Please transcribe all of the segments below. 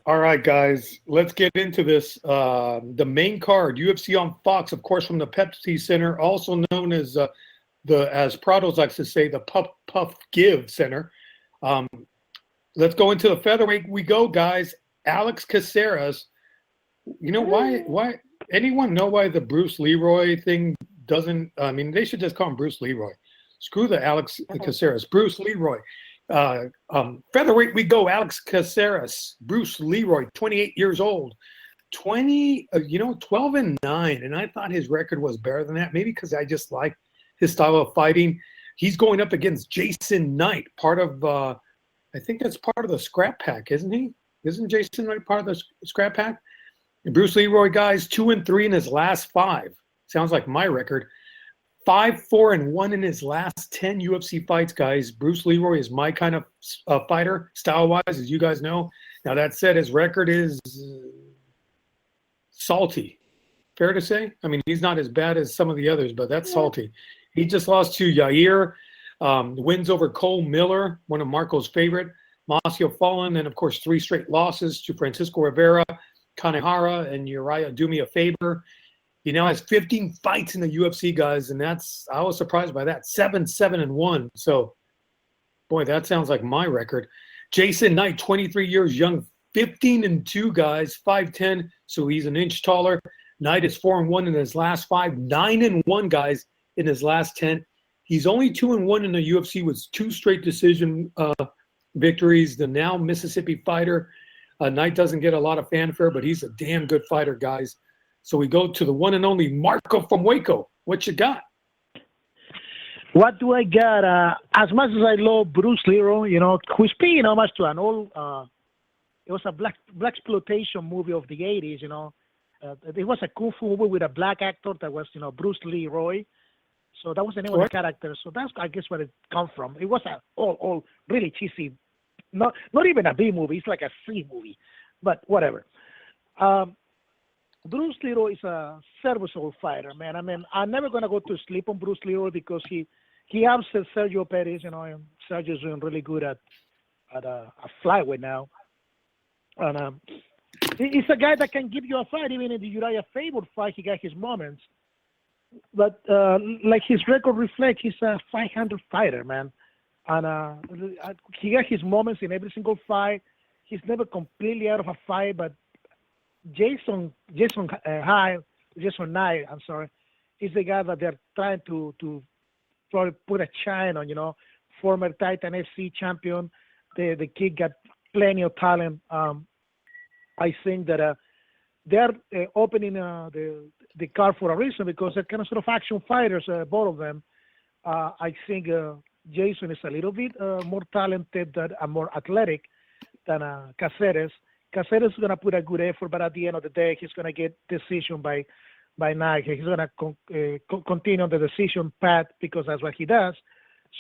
All right, guys, let's get into this. The main card, UFC on Fox, of course, from the Pepsi Center, also known as as Prados likes to say, the Puff Give Center. Let's go into the featherweight. We go, guys. Alex Caceres. You know why? Anyone know why the Bruce Leroy thing doesn't? I mean, they should just call him Bruce Leroy. Screw the Alex Caceres. Bruce Leroy. Featherweight, we go. Alex Caceres, Bruce Leroy, 28 years old, 12-9, and I thought his record was better than that. Maybe because I just like his style of fighting. He's going up against Jason Knight, part of I think that's part of the Scrap Pack, isn't he? Isn't Jason Knight part of the Scrap Pack? And Bruce Leroy, guys, 2-3 in his last 5. Sounds like my record. 5-4-1 in his last 10 UFC fights, guys. Bruce Leroy is my kind of fighter, style-wise, as you guys know. Now, that said, his record is salty. Fair to say? I mean, he's not as bad as some of the others, but that's salty. He just lost to Yair, wins over Cole Miller, one of Marco's favorite, Masvidal Fallen, and, of course, 3 straight losses to Francisco Rivera, Kanehara, and Uriah Faber. He now has 15 fights in the UFC, guys, and I was surprised by that. 7-7-1. So, boy, that sounds like my record. Jason Knight, 23 years young, 15-2, guys, 5'10", so he's an inch taller. Knight is 4-1 in his last 5, 9-1, guys, in his last 10. He's only 2-1 in the UFC with 2 straight decision victories. The now Mississippi fighter. Knight doesn't get a lot of fanfare, but he's a damn good fighter, guys. So we go to the one and only Marco from Waco. What you got? What do I got? As much as I love Bruce Leroy, who's paying homage to an old, it was a black exploitation movie of the 80s, it was a kung fu movie with a black actor that was, Bruce Leroy. So that was the name of the character. So that's, I guess, where it comes from. It was all really cheesy. Not even a B movie. It's like a C movie. But whatever. Bruce Leroy is a serviceable fighter, man. I mean, I'm never going to go to sleep on Bruce Leroy because he upset Sergio Perez, and Sergio's doing really good at a flyweight now. And he's a guy that can give you a fight. Even in the Uriah Faber fight, he got his moments. But like his record reflects, he's a 500 fighter, man. And he got his moments in every single fight. He's never completely out of a fight, but Jason Knight, is the guy that they're trying to try to put a shine on, former Titan FC champion. The kid got plenty of talent. I think that they're opening the card for a reason because they're kind of sort of action fighters, both of them. I think Jason is a little bit more talented and more athletic than Caceres. Caceres is going to put a good effort, but at the end of the day, he's going to get decision by Knight. He's going to continue on the decision path because that's what he does.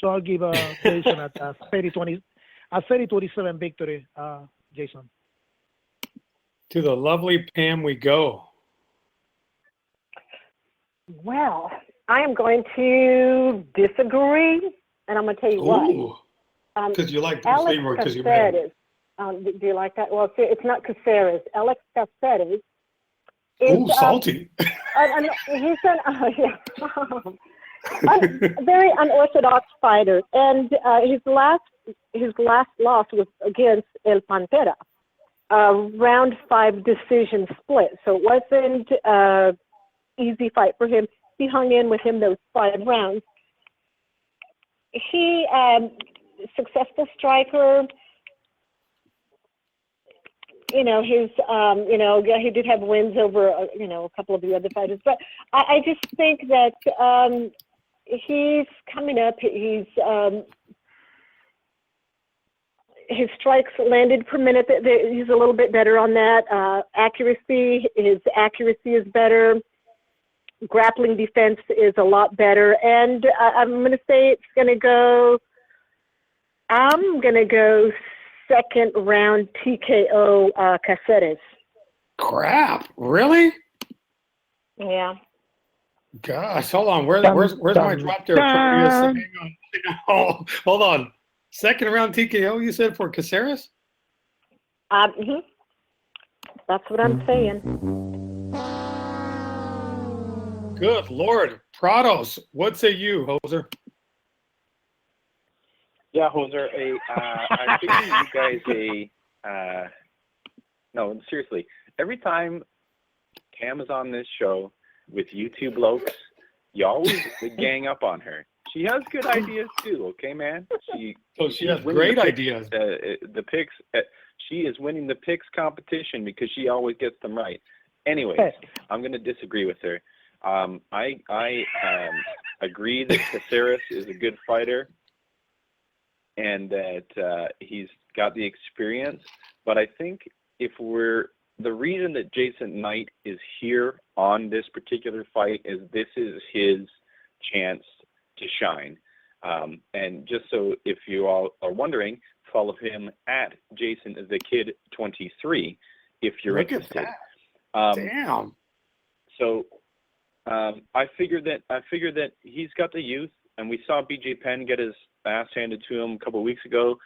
So I'll give Jason a 30-27 victory, Jason. To the lovely Pam we go. Well, I am going to disagree, and I'm going to tell you why. Because you like Bruce Leroy because you met him. Do you like that? Well, it's not Caceres. Alex Caceres. Ooh, salty. He's a very unorthodox fighter, and his last loss was against El Pantera, round 5 decision split. So it wasn't an easy fight for him. He hung in with him those 5 rounds. He successful striker. He did have wins over, a couple of the other fighters. But I just think that he's coming up. His strikes landed per minute, he's a little bit better on that. His accuracy is better. Grappling defense is a lot better. And I'm going to say I'm going to go second round TKO Caceres. Crap! Really? Yeah. Gosh, hold on. Where's my drop there? Hang on. Hold on. Second round TKO, you said for Caceres? Mm-hmm. That's what I'm saying. Good Lord. Prados, what say you, Hoser? Yeah, Hoser, I figured you guys no, seriously. Every time Cam is on this show with you two blokes, you always gang up on her. She has good ideas too, okay, man? She has great ideas. The picks, she is winning the picks competition because she always gets them right. Anyways, I'm going to disagree with her. I agree that Caceres is a good fighter and that he's got the experience. But I think the reason that Jason Knight is here on this particular fight is this is his chance to shine. And just so if you all are wondering, follow him at Jason the Kid 23 if you're interested. Damn. So I figured that he's got the youth, and we saw BJ Penn get his ass handed to him a couple of weeks ago.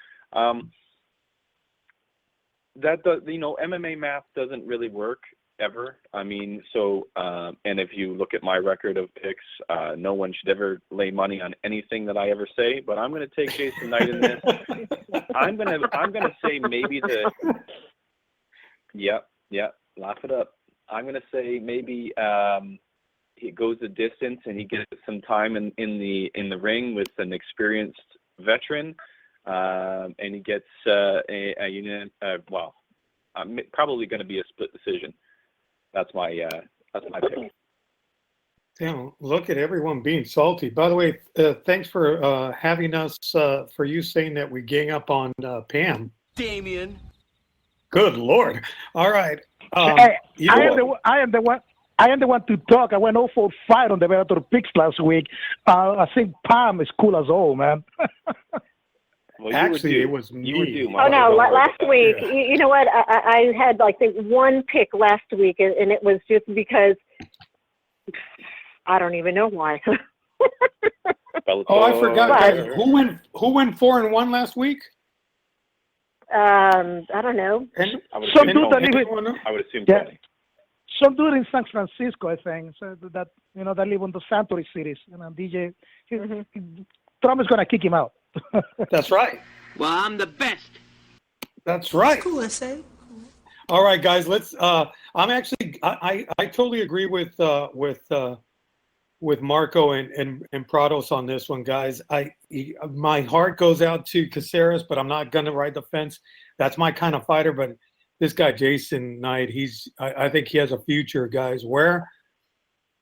That MMA math doesn't really work ever. I mean, so and if you look at my record of picks, no one should ever lay money on anything that I ever say. But I'm going to take Jason Knight in this. I'm going to say maybe laugh it up. I'm going to say maybe he goes the distance and he gets some time in the ring with an experienced veteran, and he gets probably going to be a split decision. That's my pick. Damn, look at everyone being salty. By the way, thanks for having us, for you saying that we gang up on Pam. Damien. Good Lord. All right. I am the one to talk. I went 0-for-5 on the Bellator picks last week. I think Pam is cool as all, man. Well, actually, it was me. Last week, you know what? I had, I think, one pick last week, and it was just because I don't even know why. Oh, I forgot. Guys, who went 4-1 last week? I don't know. I would assume Tony. Some dude in San Francisco, I think, so that live on the Santori cities. DJ, Trump is gonna kick him out. That's right. Well, I'm the best. That's right. Cool, I say. All right, guys. Let's. I'm actually. I totally agree with Marco and Prados on this one, guys. My heart goes out to Caceres, but I'm not gonna ride the fence. That's my kind of fighter. But this guy Jason Knight, I think he has a future, guys. Where?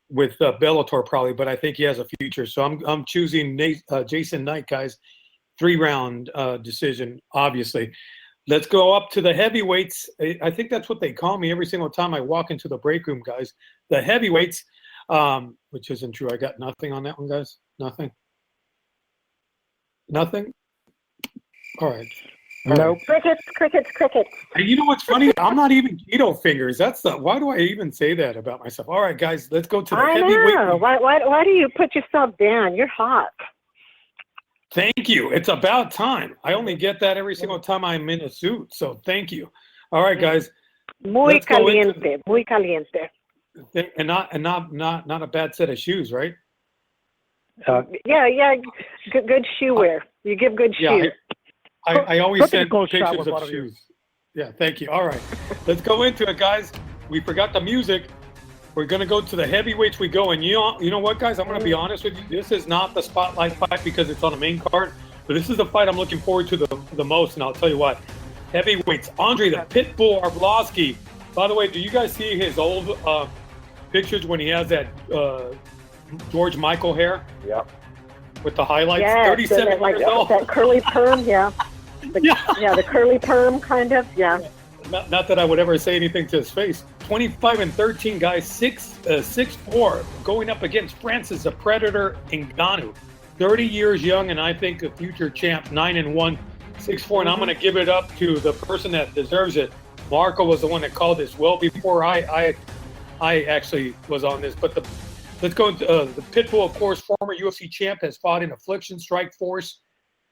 With Bellator probably, but I think he has a future. So I'm choosing Jason Knight, guys. 3-round decision, obviously. Let's go up to the heavyweights. I think that's what they call me every single time I walk into the break room, guys. The heavyweights, which isn't true. I got nothing on that one, guys. Nothing. All right. Nope. Crickets. And you know what's funny? I'm not even keto fingers. Why do I even say that about myself? All right, guys, let's go to the heavyweight. I know. Why do you put yourself down? You're hot. Thank you. It's about time. I only get that every single time I'm in a suit. So thank you. All right, guys. Muy caliente. Muy caliente. And not a bad set of shoes, right? Yeah. Good shoe wear. You give good shoes. I always send pictures with of shoes. Yeah, thank you. All right. Let's go into it, guys. We forgot the music. We're going to go to the heavyweights we go. And you know what, guys? I'm going to be honest with you. This is not the spotlight fight because it's on the main card. But this is the fight I'm looking forward to the most. And I'll tell you what. Heavyweights. Andre the Pitbull Arlovski. By the way, do you guys see his old pictures when he has that George Michael hair? Yeah. With the highlights? Yeah, 37 years old. That curly perm, yeah. The curly perm, kind of, yeah. Not that I would ever say anything to his face. 25-13, guys. 6'4", going up against Francis the Predator Ngannou. 30 years young, and I think a future champ. 9-1, 6'4", and I'm going to give it up to the person that deserves it. Marco was the one that called this well before I actually was on this. But let's go into the Pitbull, of course, former UFC champ, has fought in Affliction, Strike Force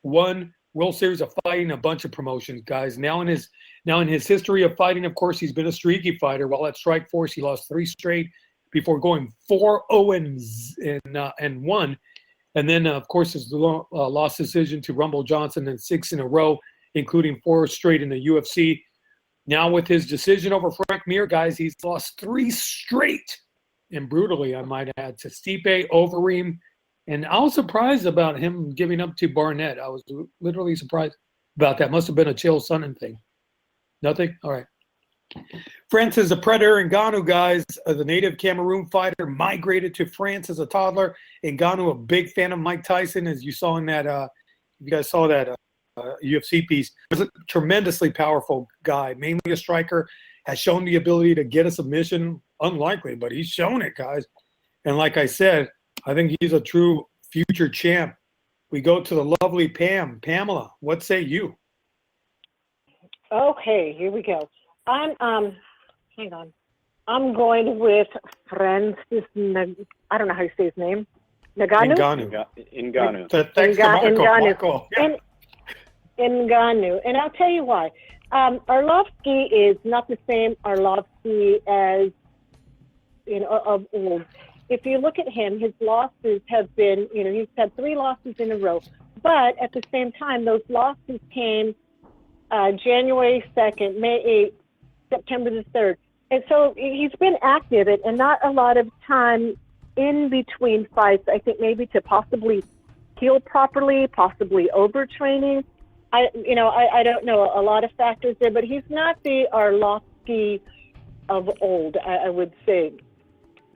1, World Series of Fighting, a bunch of promotions, guys. Now in his history of fighting, of course, he's been a streaky fighter. While at Strikeforce, he lost 3 straight before going 4-0-1. And then, of course, his lost decision to Rumble Johnson in 6 in a row, including 4 straight in the UFC. Now with his decision over Frank Mir, guys, he's lost 3 straight, and brutally, I might add, to Stipe, Overeem. And I was surprised about him giving up to Barnett. I was literally surprised about that. Must have been a Chael Sonnen thing. Nothing? All right. Francis the Predator Ngannou, guys, the native Cameroon fighter, migrated to France as a toddler. Ngannou, a big fan of Mike Tyson, as you saw in that, you guys saw that UFC piece. He was a tremendously powerful guy, mainly a striker, has shown the ability to get a submission. Unlikely, but he's shown it, guys. And like I said, I think he's a true future champ. We go to the lovely Pamela. What say you? Okay, here we go. Hang on. I'm going with Francis. I don't know how you say his name. Ngannou. Ngannou. Thanks to Marco. Yeah. Ngannou, and I'll tell you why. Arlovsky is not the same Arlovsky as of old. If you look at him, his losses have been, he's had 3 losses in a row. But at the same time, those losses came January 2nd, May 8th, September the 3rd. And so he's been active and not a lot of time in between fights, I think maybe to possibly heal properly, possibly overtraining. I don't know, a lot of factors there, but he's not the Arlovsky of old, I would say.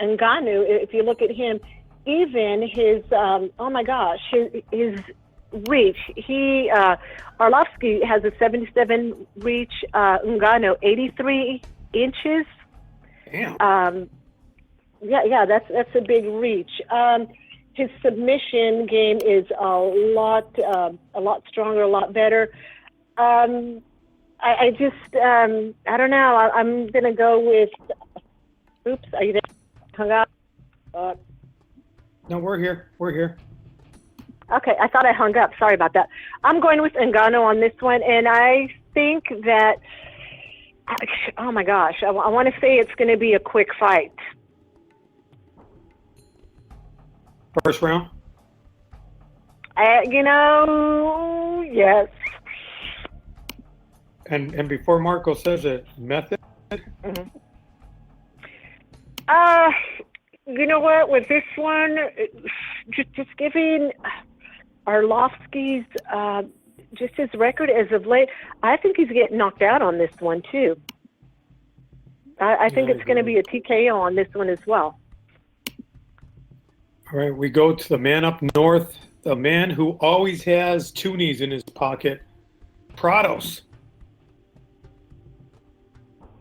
Ngannou, if you look at him, even his, his reach, Arlovsky has a 77 reach, Ngannou, 83 inches. Damn. That's a big reach. His submission game is a lot stronger, a lot better. I don't know. I'm gonna go with. Oops, are you there? Hung up. No, we're here. Okay, I thought I hung up. Sorry about that. I'm going with Ngannou on this one, and I think that. Oh my gosh, I want to say it's going to be a quick fight. First round? Yes. And before Marco says it, method? Mm-hmm. You know what? With this one, just giving Arlovsky's just his record as of late, I think he's getting knocked out on this one too. I think it's going to be a TKO on this one as well. All right, we go to the man up north, the man who always has toonies in his pocket, Prados.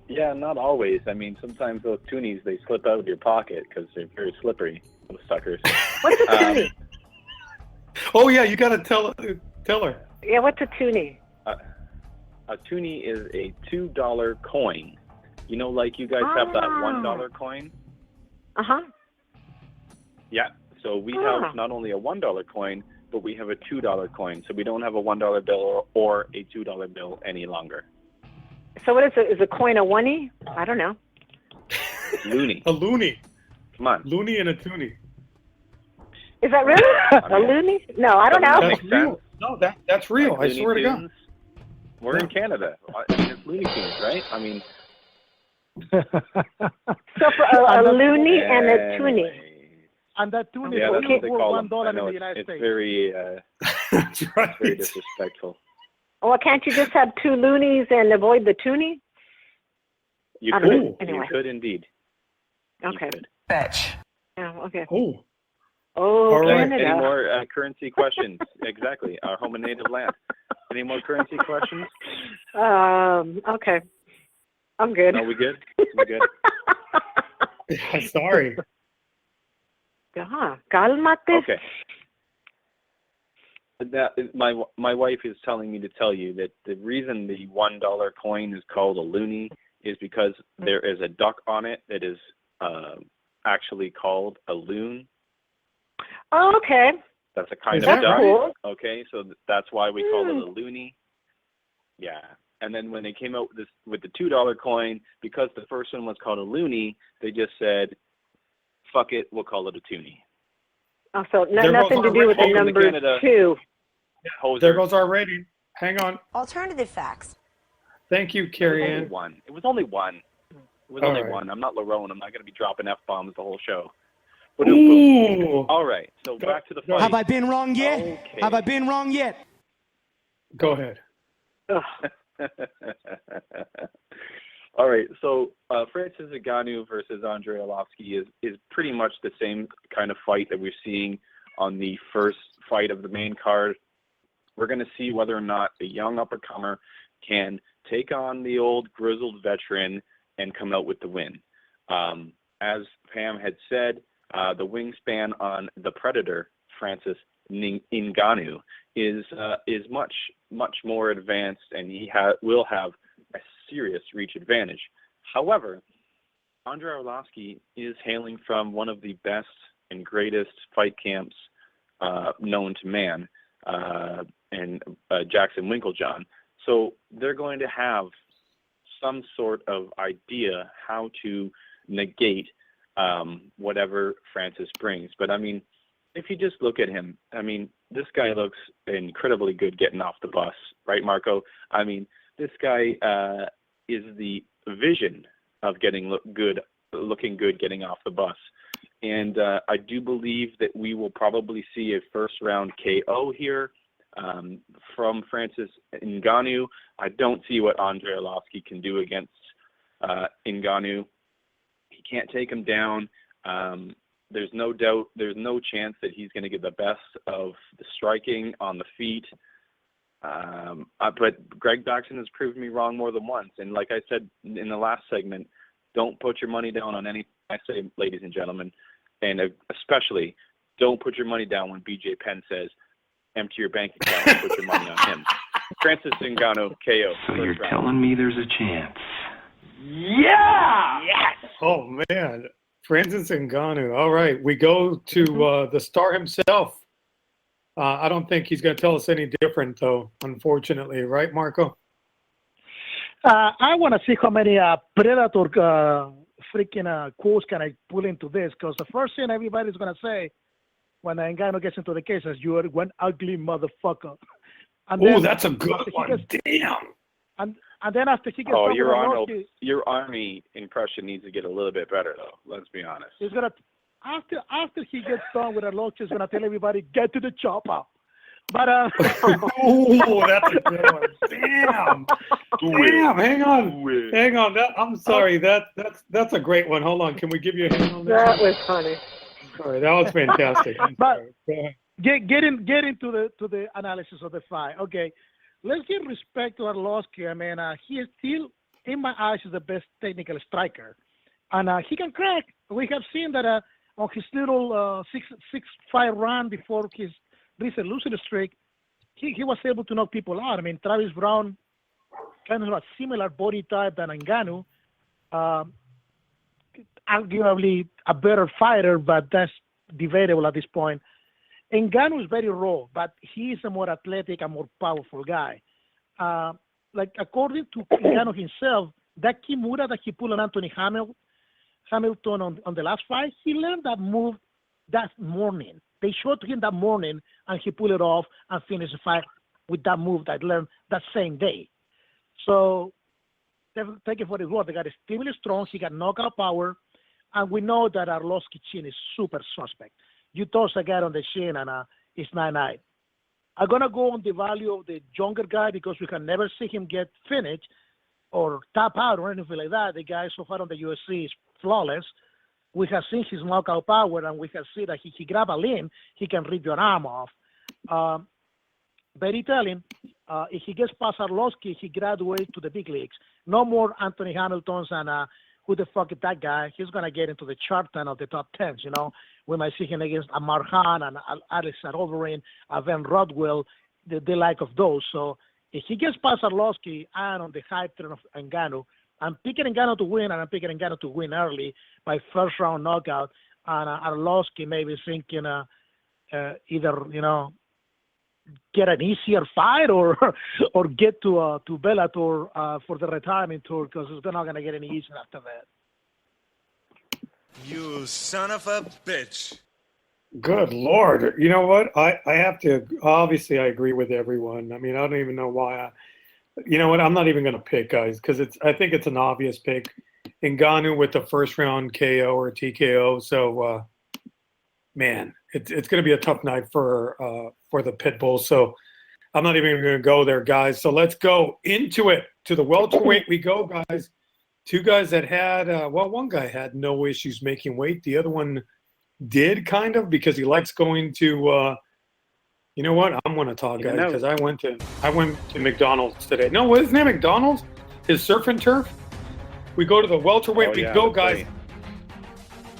Yeah, not always. I mean, sometimes those toonies, they slip out of your pocket because they're very slippery, those suckers. What's a toonie? Oh, yeah, you got to tell her. Yeah, what's a toonie? A toonie is a $2 coin. You know, like you guys have that $1 coin? Uh-huh. Yeah, so we have not only a $1 coin, but we have a $2 coin. So we don't have a $1 bill or a $2 bill any longer. So what is it? Is a coin a oney? I don't know. Loony. A loony. Come on. Loony and a toonie. Is that really? A loony? No, I don't know. That's real. No, that's real. Like I swear to God. We're in Canada. I mean, it's Looney Tunes, right? I mean. So for a loony and a toonie. And that toonie Yeah, is that's what they call them. $1 I in know the United States. It's very, That's right. very disrespectful. Well, can't you just have 2 loonies and avoid the toonie? You I could. don't know. Anyway. You could indeed. Okay. You could. Fetch. Oh, okay. Oh. Oh, All right. Canada. Any more currency questions? Exactly. Our home and native land. Any more currency questions? Okay. I'm good. No, we good? We good? Sorry. Cálmate. Okay. That is, my wife is telling me to tell you that the reason the $1 coin is called a loonie is because there is a duck on it that is actually called a loon. Oh, okay. That's a kind Is of that duck. Cool. Okay, so that's why we call it a loonie. Yeah. And then when they came out with the $2 coin, because the first one was called a loonie, they just said, "Fuck it, we'll call it a toonie." Oh, so There nothing goes to do with the Welcome to number Canada. 2. Hoser. There goes our rating. Hang on. Alternative facts. Thank you, It was Carrie only Ann. one. It was only one. It was All only right. one. I'm not Lerone. I'm not going to be dropping F-bombs the whole show. Boom. Ooh. All right, so back to the Go fight. ahead. Have I been wrong yet? Okay. Have I been wrong yet? Go ahead. All right, so Francis Ngannou versus Andrei Arlovski is pretty much the same kind of fight that we're seeing on the first fight of the main card. We're going to see whether or not the young up-and-comer can take on the old grizzled veteran and come out with the win. As Pam had said, the wingspan on the Predator, Francis Ngannou, is much more advanced, and he will have a serious reach advantage. However, Andrei Arlovski is hailing from one of the best and greatest fight camps known to man, and Jackson Winklejohn. So they're going to have some sort of idea how to negate whatever Francis brings. But I mean, if you just look at him, I mean, this guy looks incredibly good getting off the bus, right, Marco? I mean, this guy is the vision of looking good getting off the bus. And I do believe that we will probably see a first-round KO here from Francis Ngannou. I don't see what Andrei Arlovski can do against Ngannou. He can't take him down. There's no doubt, there's no chance that he's going to get the best of the striking on the feet. But Greg Baxton has proved me wrong more than once. And like I said in the last segment, don't put your money down on any, I say, ladies and gentlemen, and especially don't put your money down when BJ Penn says, empty your bank account and put your money on him. Francis Ngannou, KO. So you're telling me there's a chance? Yeah! Yes! Oh, man. Francis Ngannou. All right. We go to the star himself. I don't think he's going to tell us any different, though, unfortunately. Right, Marco? I want to see how many Predator freaking quotes can I pull into this, because the first thing everybody's going to say when Ngannou gets into the case is, "You are one ugly motherfucker." Oh, that's a good one. Damn. And then after he gets Oh, done with Arlovski, your Army impression needs to get a little bit better, though. Let's be honest. he's gonna after he gets done with Arlovski, he's gonna tell everybody, "Get to the chopper." But Oh, that's a good one. Damn. Damn. Hang on. I'm sorry. That's a great one. Hold on. Can we give you a hand on that? That was funny. Sorry, that was fantastic. But Go ahead. get into the analysis of the fight. Okay, let's give respect to Arlovski. I mean, he is still, in my eyes, is the best technical striker, and he can crack. We have seen that on his little six fight run before his recent losing streak, he was able to knock people out. I mean, Travis Brown, kind of a similar body type than Ngannou, arguably a better fighter, but that's debatable at this point. Ngannou is very raw, but he is a more athletic and more powerful guy. Like, according to Ngannou himself, that Kimura that he pulled on Anthony Hamilton on the last fight, he learned that move that morning. They showed him that morning, and he pulled it off and finished the fight with that move that I learned that same day. So, take it for his word. The guy is extremely strong. He got knockout power, and we know that Arlovski's chin is super suspect. You toss a guy on the chin, and it's 9-9. I'm going to go on the value of the younger guy because we can never see him get finished or tap out or anything like that. The guy so far on the UFC is flawless. We have seen his knockout power, and we have seen that he grab a limb, he can rip your arm off. Very telling. If he gets past Arlovski, he graduates to the big leagues. No more Anthony Hamiltons and who the fuck is that guy? He's going to get into the chart 10 of the top 10s, you know. We might see him against Amar Khan and Alex Overeem, Van Rodwell, the like of those. So if he gets past Arlovski and on the high turn of Ngannou, I'm picking Ngannou to win, and I'm picking Ngannou to win early by first round knockout. And Arlovski maybe thinking either get an easier fight or get to Bellator for the retirement tour, because it's not going to get any easier after that. You son of a bitch. Good Lord. You know what? I have to, obviously, I agree with everyone. I mean, I don't even know why. You know what? I'm not even going to pick, guys, because I think it's an obvious pick. Ngannou with the first round KO or TKO. So, man, it's going to be a tough night for the Pitbulls. So I'm not even going to go there, guys. So let's go into it. To the welterweight we go, guys. Two guys that had, one guy had no issues making weight. The other one did, kind of, because he likes going to, you know what? I'm going to talk, guys, because I went to McDonald's today. No, isn't that McDonald's? His surf and turf? We go to the welterweight. We go, guys. Right.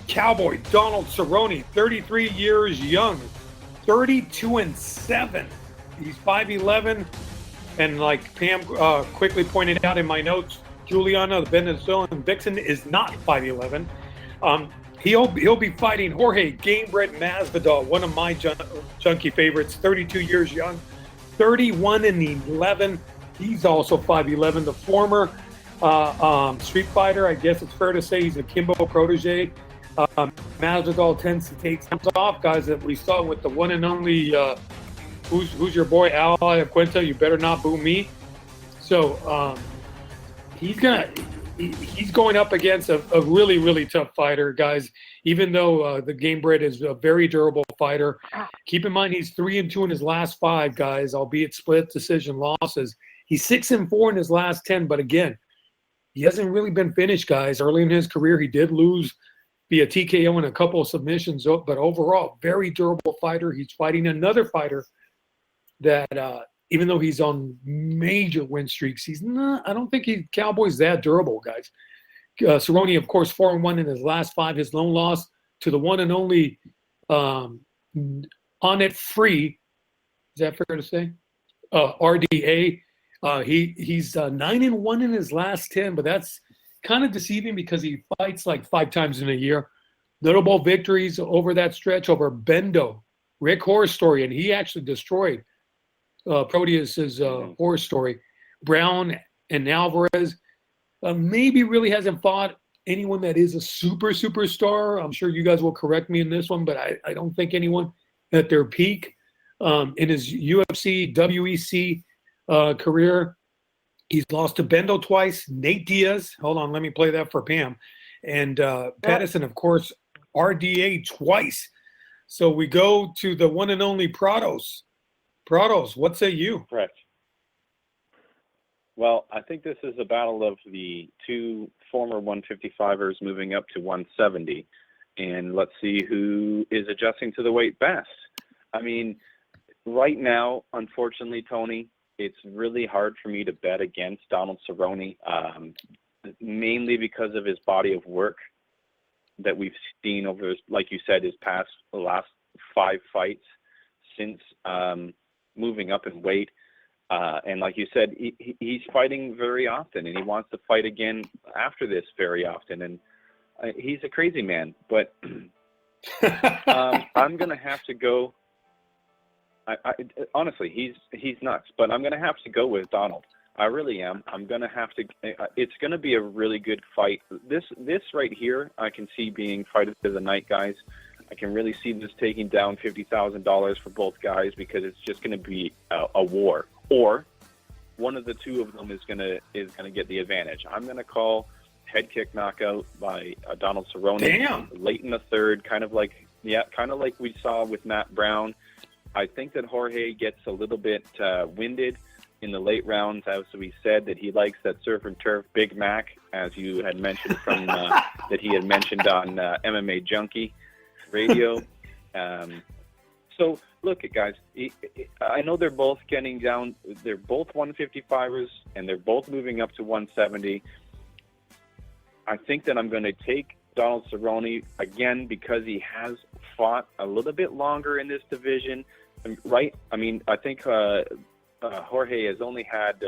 Cowboy Donald Cerrone, 33 years young, 32-7. He's 5'11", and like Pam quickly pointed out in my notes, Juliana, the Venezuelan vixen, is not 5'11". He'll be fighting Jorge Gamebred Masvidal, one of my junkie favorites, 32 years young, 31-11. He's also 5'11". The former street fighter, I guess it's fair to say he's a Kimbo protege. Masvidal tends to take time off, guys, that we saw with the one and only, who's your boy, Al Iaquinta, you better not boo me. So he's going up against a really, really tough fighter, guys. Even though the Gamebred is a very durable fighter, keep in mind he's 3-2 in his last 5, guys, albeit split decision losses. He's 6-4 in his last 10, but again, he hasn't really been finished, guys. Early in his career, he did lose via TKO and a couple of submissions, but overall, very durable fighter. He's fighting another fighter that, even though he's on major win streaks, he's not. I don't think Cowboy's that durable, guys. Cerrone, of course, 4-1 in his last 5. His lone loss to the one and only On It Free. Is that fair to say? RDA. He's 9-1 in his last 10, but that's kind of deceiving because he fights like 5 times in a year. Notable victories over that stretch over Bendo, Rick Horror Story, and he actually destroyed Proteus's Horror Story. Brown and Alvarez maybe really hasn't fought anyone that is a superstar. I'm sure you guys will correct me in this one, but I don't think anyone at their peak in his UFC, WEC career. He's lost to Bendo twice, Nate Diaz. Hold on, let me play that for Pam. And Patterson, of course, RDA twice. So we go to the one and only Prados. Prados, what say you? Correct. Well, I think this is a battle of the two former 155ers moving up to 170. And let's see who is adjusting to the weight best. I mean, right now, unfortunately, Tony, it's really hard for me to bet against Donald Cerrone, mainly because of his body of work that we've seen over, like you said, the last 5 fights since moving up in weight. And like you said, he's fighting very often, and he wants to fight again after this very often. And he's a crazy man, but I'm going to have to go. Honestly, he's nuts, but I'm going to have to go with Donald. I really am. I'm going to have to. It's going to be a really good fight. This right here, I can see being fight of the night, guys. I can really see this taking down $50,000 for both guys because it's just going to be a war, or one of the two of them is going to get the advantage. I'm going to call head kick knockout by Donald Cerrone. Damn. Late in the third, kind of like we saw with Matt Brown. I think that Jorge gets a little bit winded in the late rounds, as we said, that he likes that surf and turf Big Mac, as you had mentioned from that he had mentioned on MMA Junkie Radio. So look at guys. I know they're both getting down. They're both 155ers, and they're both moving up to 170. I think that I'm going to take Donald Cerrone again because he has fought a little bit longer in this division, right? I mean, I think Jorge has only had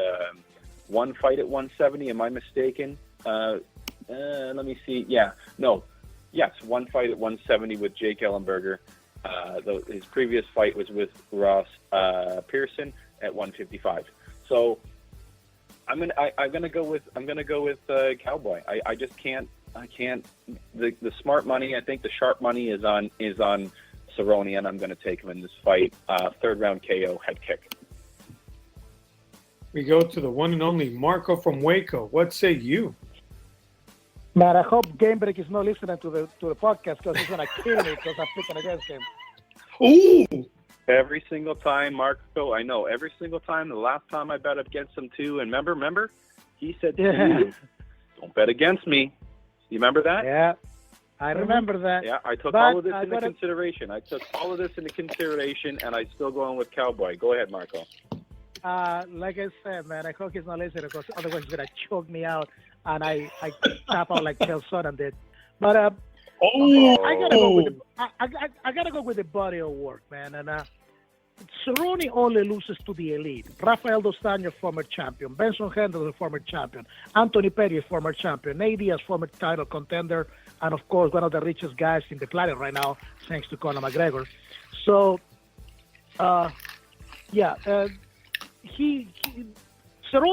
one fight at 170. Am I mistaken? Let me see. Yes, one fight at 170 with Jake Ellenberger. His previous fight was with Ross Pearson at 155. So I'm gonna go with Cowboy. I just can't. The smart money. I think the sharp money is on Cerrone, and I'm gonna take him in this fight. Third round KO, head kick. We go to the one and only Marco from Waco. What say you? Man, I hope Gamebreak is not listening to the podcast because he's gonna kill me because I'm picking against him. Ooh! Every single time, Marco. I know. Every single time. The last time I bet against him too, and remember, he said to you, "Don't bet against me." You remember that? Yeah, I remember that. Yeah, I took all of this into consideration. And I'm still going with Cowboy. Go ahead, Marco. Like I said, man, I hope he's not listening because otherwise he's gonna choke me out, and I tap out like Chael Sonnen did. But I gotta go with the body of work, man. And Cerrone only loses to the elite. Rafael Dos Anjos, former champion. Benson Henderson, former champion. Anthony Petty, former champion. Nate Diaz, former title contender. And, of course, one of the richest guys in the planet right now, thanks to Conor McGregor. So, Cerrone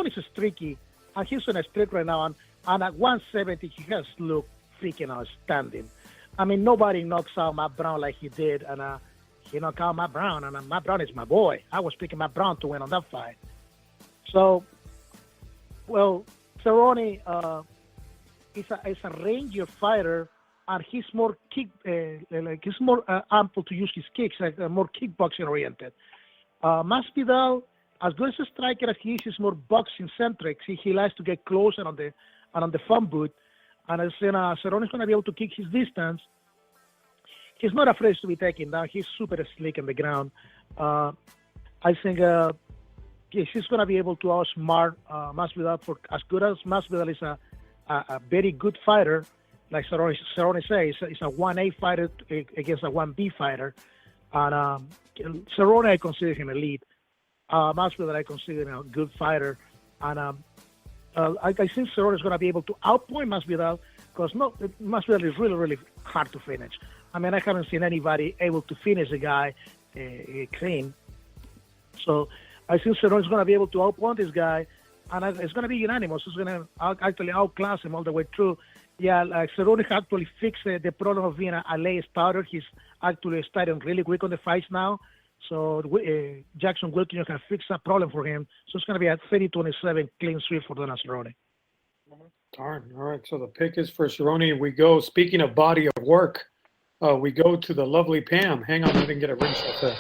is streaky, and he's on a streak right now. And at 170, he has looked freaking outstanding. I mean, nobody knocks out Matt Brown like he did, and he knocked out Matt Brown, and Matt Brown is my boy. I was picking Matt Brown to win on that fight. So, well, Cerrone is a rangier fighter, and he's more he's more ample to use his kicks, like more kickboxing oriented. Masvidal, as good as a striker as he is, he's more boxing centric. He likes to get closer on the phone booth, and as Cerrone is going to be able to kick his distance. He's not afraid to be taken down. He's super slick on the ground. I think he's going to be able to outsmart Masvidal. For as good as Masvidal is a very good fighter, like Cerrone says, he's a 1A fighter against a 1B fighter. And Cerrone, I consider him elite. Masvidal, I consider him a good fighter. And I think Cerrone is going to be able to outpoint Masvidal because Masvidal is really, really hard to finish. I mean, I haven't seen anybody able to finish a guy clean. So I think Cerrone is going to be able to outpoint this guy, and it's going to be unanimous. It's going to actually outclass him all the way through. Yeah, like Cerrone actually fixed the problem of being a late starter. He's actually starting really quick on the fights now. So Jackson Wilkin can fix that problem for him. So it's going to be a 30-27 clean sweep for Donald Cerrone. Darn. All right, so the pick is for Cerrone. We go, speaking of body of work, we go to the lovely Pam. Hang on, I didn't get a ring shot there.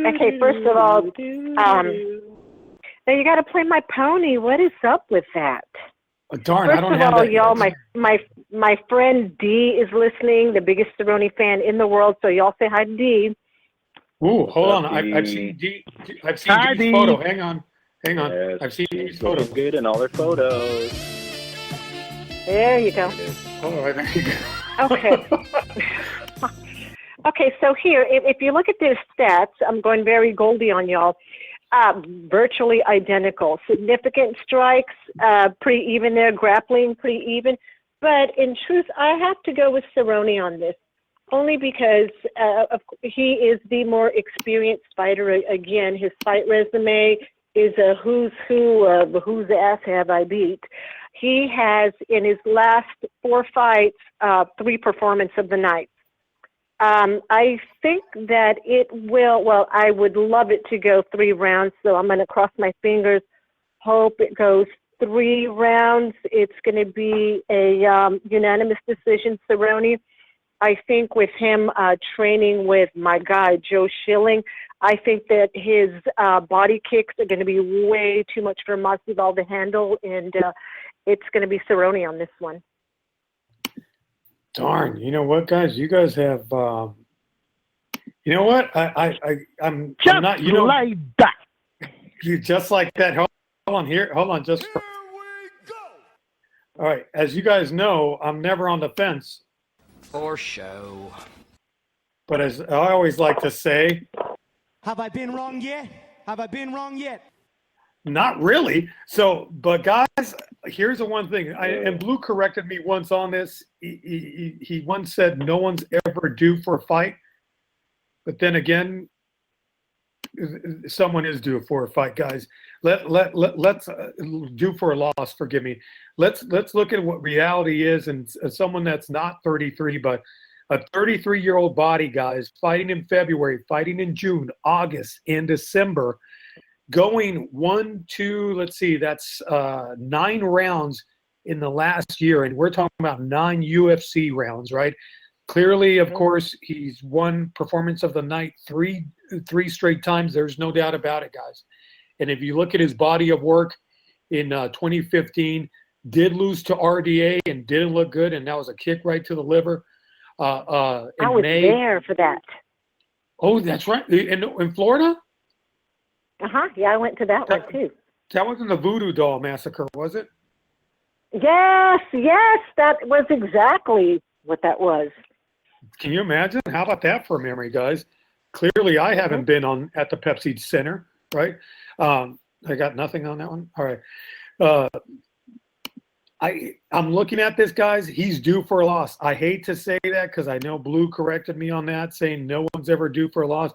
Okay, first of all, now you got to play my pony. What is up with that? Darn, First I don't of have all, that. y'all, my friend D is listening, the biggest Cerrone fan in the world. So y'all say hi to D. Ooh, hold on. I've seen D's photo. Hang on. Yes, I've seen D's she's photo. looking good in all her photos. There you go. All right, there you go. Okay. Okay, so here, if you look at their stats, I'm going very Goldie on y'all. Virtually identical. Significant strikes, pretty even there. Grappling, pretty even. But in truth, I have to go with Cerrone on this, only because he is the more experienced fighter. Again, his fight resume is a who's who of whose ass have I beat. He has, in his last 4 fights, 3 performance of the night. I think that it will, well, I would love it to go 3 rounds, so I'm going to cross my fingers, hope it goes 3 rounds. It's going to be a unanimous decision, Cerrone. I think with him training with my guy, Joe Schilling, I think that his body kicks are going to be way too much for Masvidal to handle, and it's going to be Cerrone on this one. Darn, you know what, guys? You guys have, you know what? I'm not, you know, like that. You just like that. Hold on here. Hold on, just. Here we go. All right, as you guys know, I'm never on the fence. For show. But as I always like to say, have I been wrong yet? Have I been wrong yet? not really. So, but guys, here's the one thing, and Blue corrected me once on this. He once said no one's ever due for a fight, but then again, someone is due for a fight, guys. Let's due for a loss. Forgive me. Let's look at what reality is, and someone that's not 33, but a 33-year-old body, guys, fighting in February, fighting in June, August, and December, going 1, 2, let's see, that's 9 rounds in the last year, and we're talking about 9 UFC rounds, right? Clearly, of course, he's won performance of the night three straight times. There's no doubt about it, guys. And if you look at his body of work in 2015, did lose to RDA and didn't look good, and that was a kick right to the liver. I was there for that. Oh, that's right. In Florida? Yeah, I went to that one too. That wasn't the Voodoo Doll massacre, was it? Yes, that was exactly what that was. Can you imagine? How about that for a memory, guys? Clearly, I haven't been at the Pepsi Center, right? I got nothing on that one. All right. I'm looking at this, guys. He's due for a loss. I hate to say that because I know Blue corrected me on that, saying no one's ever due for a loss.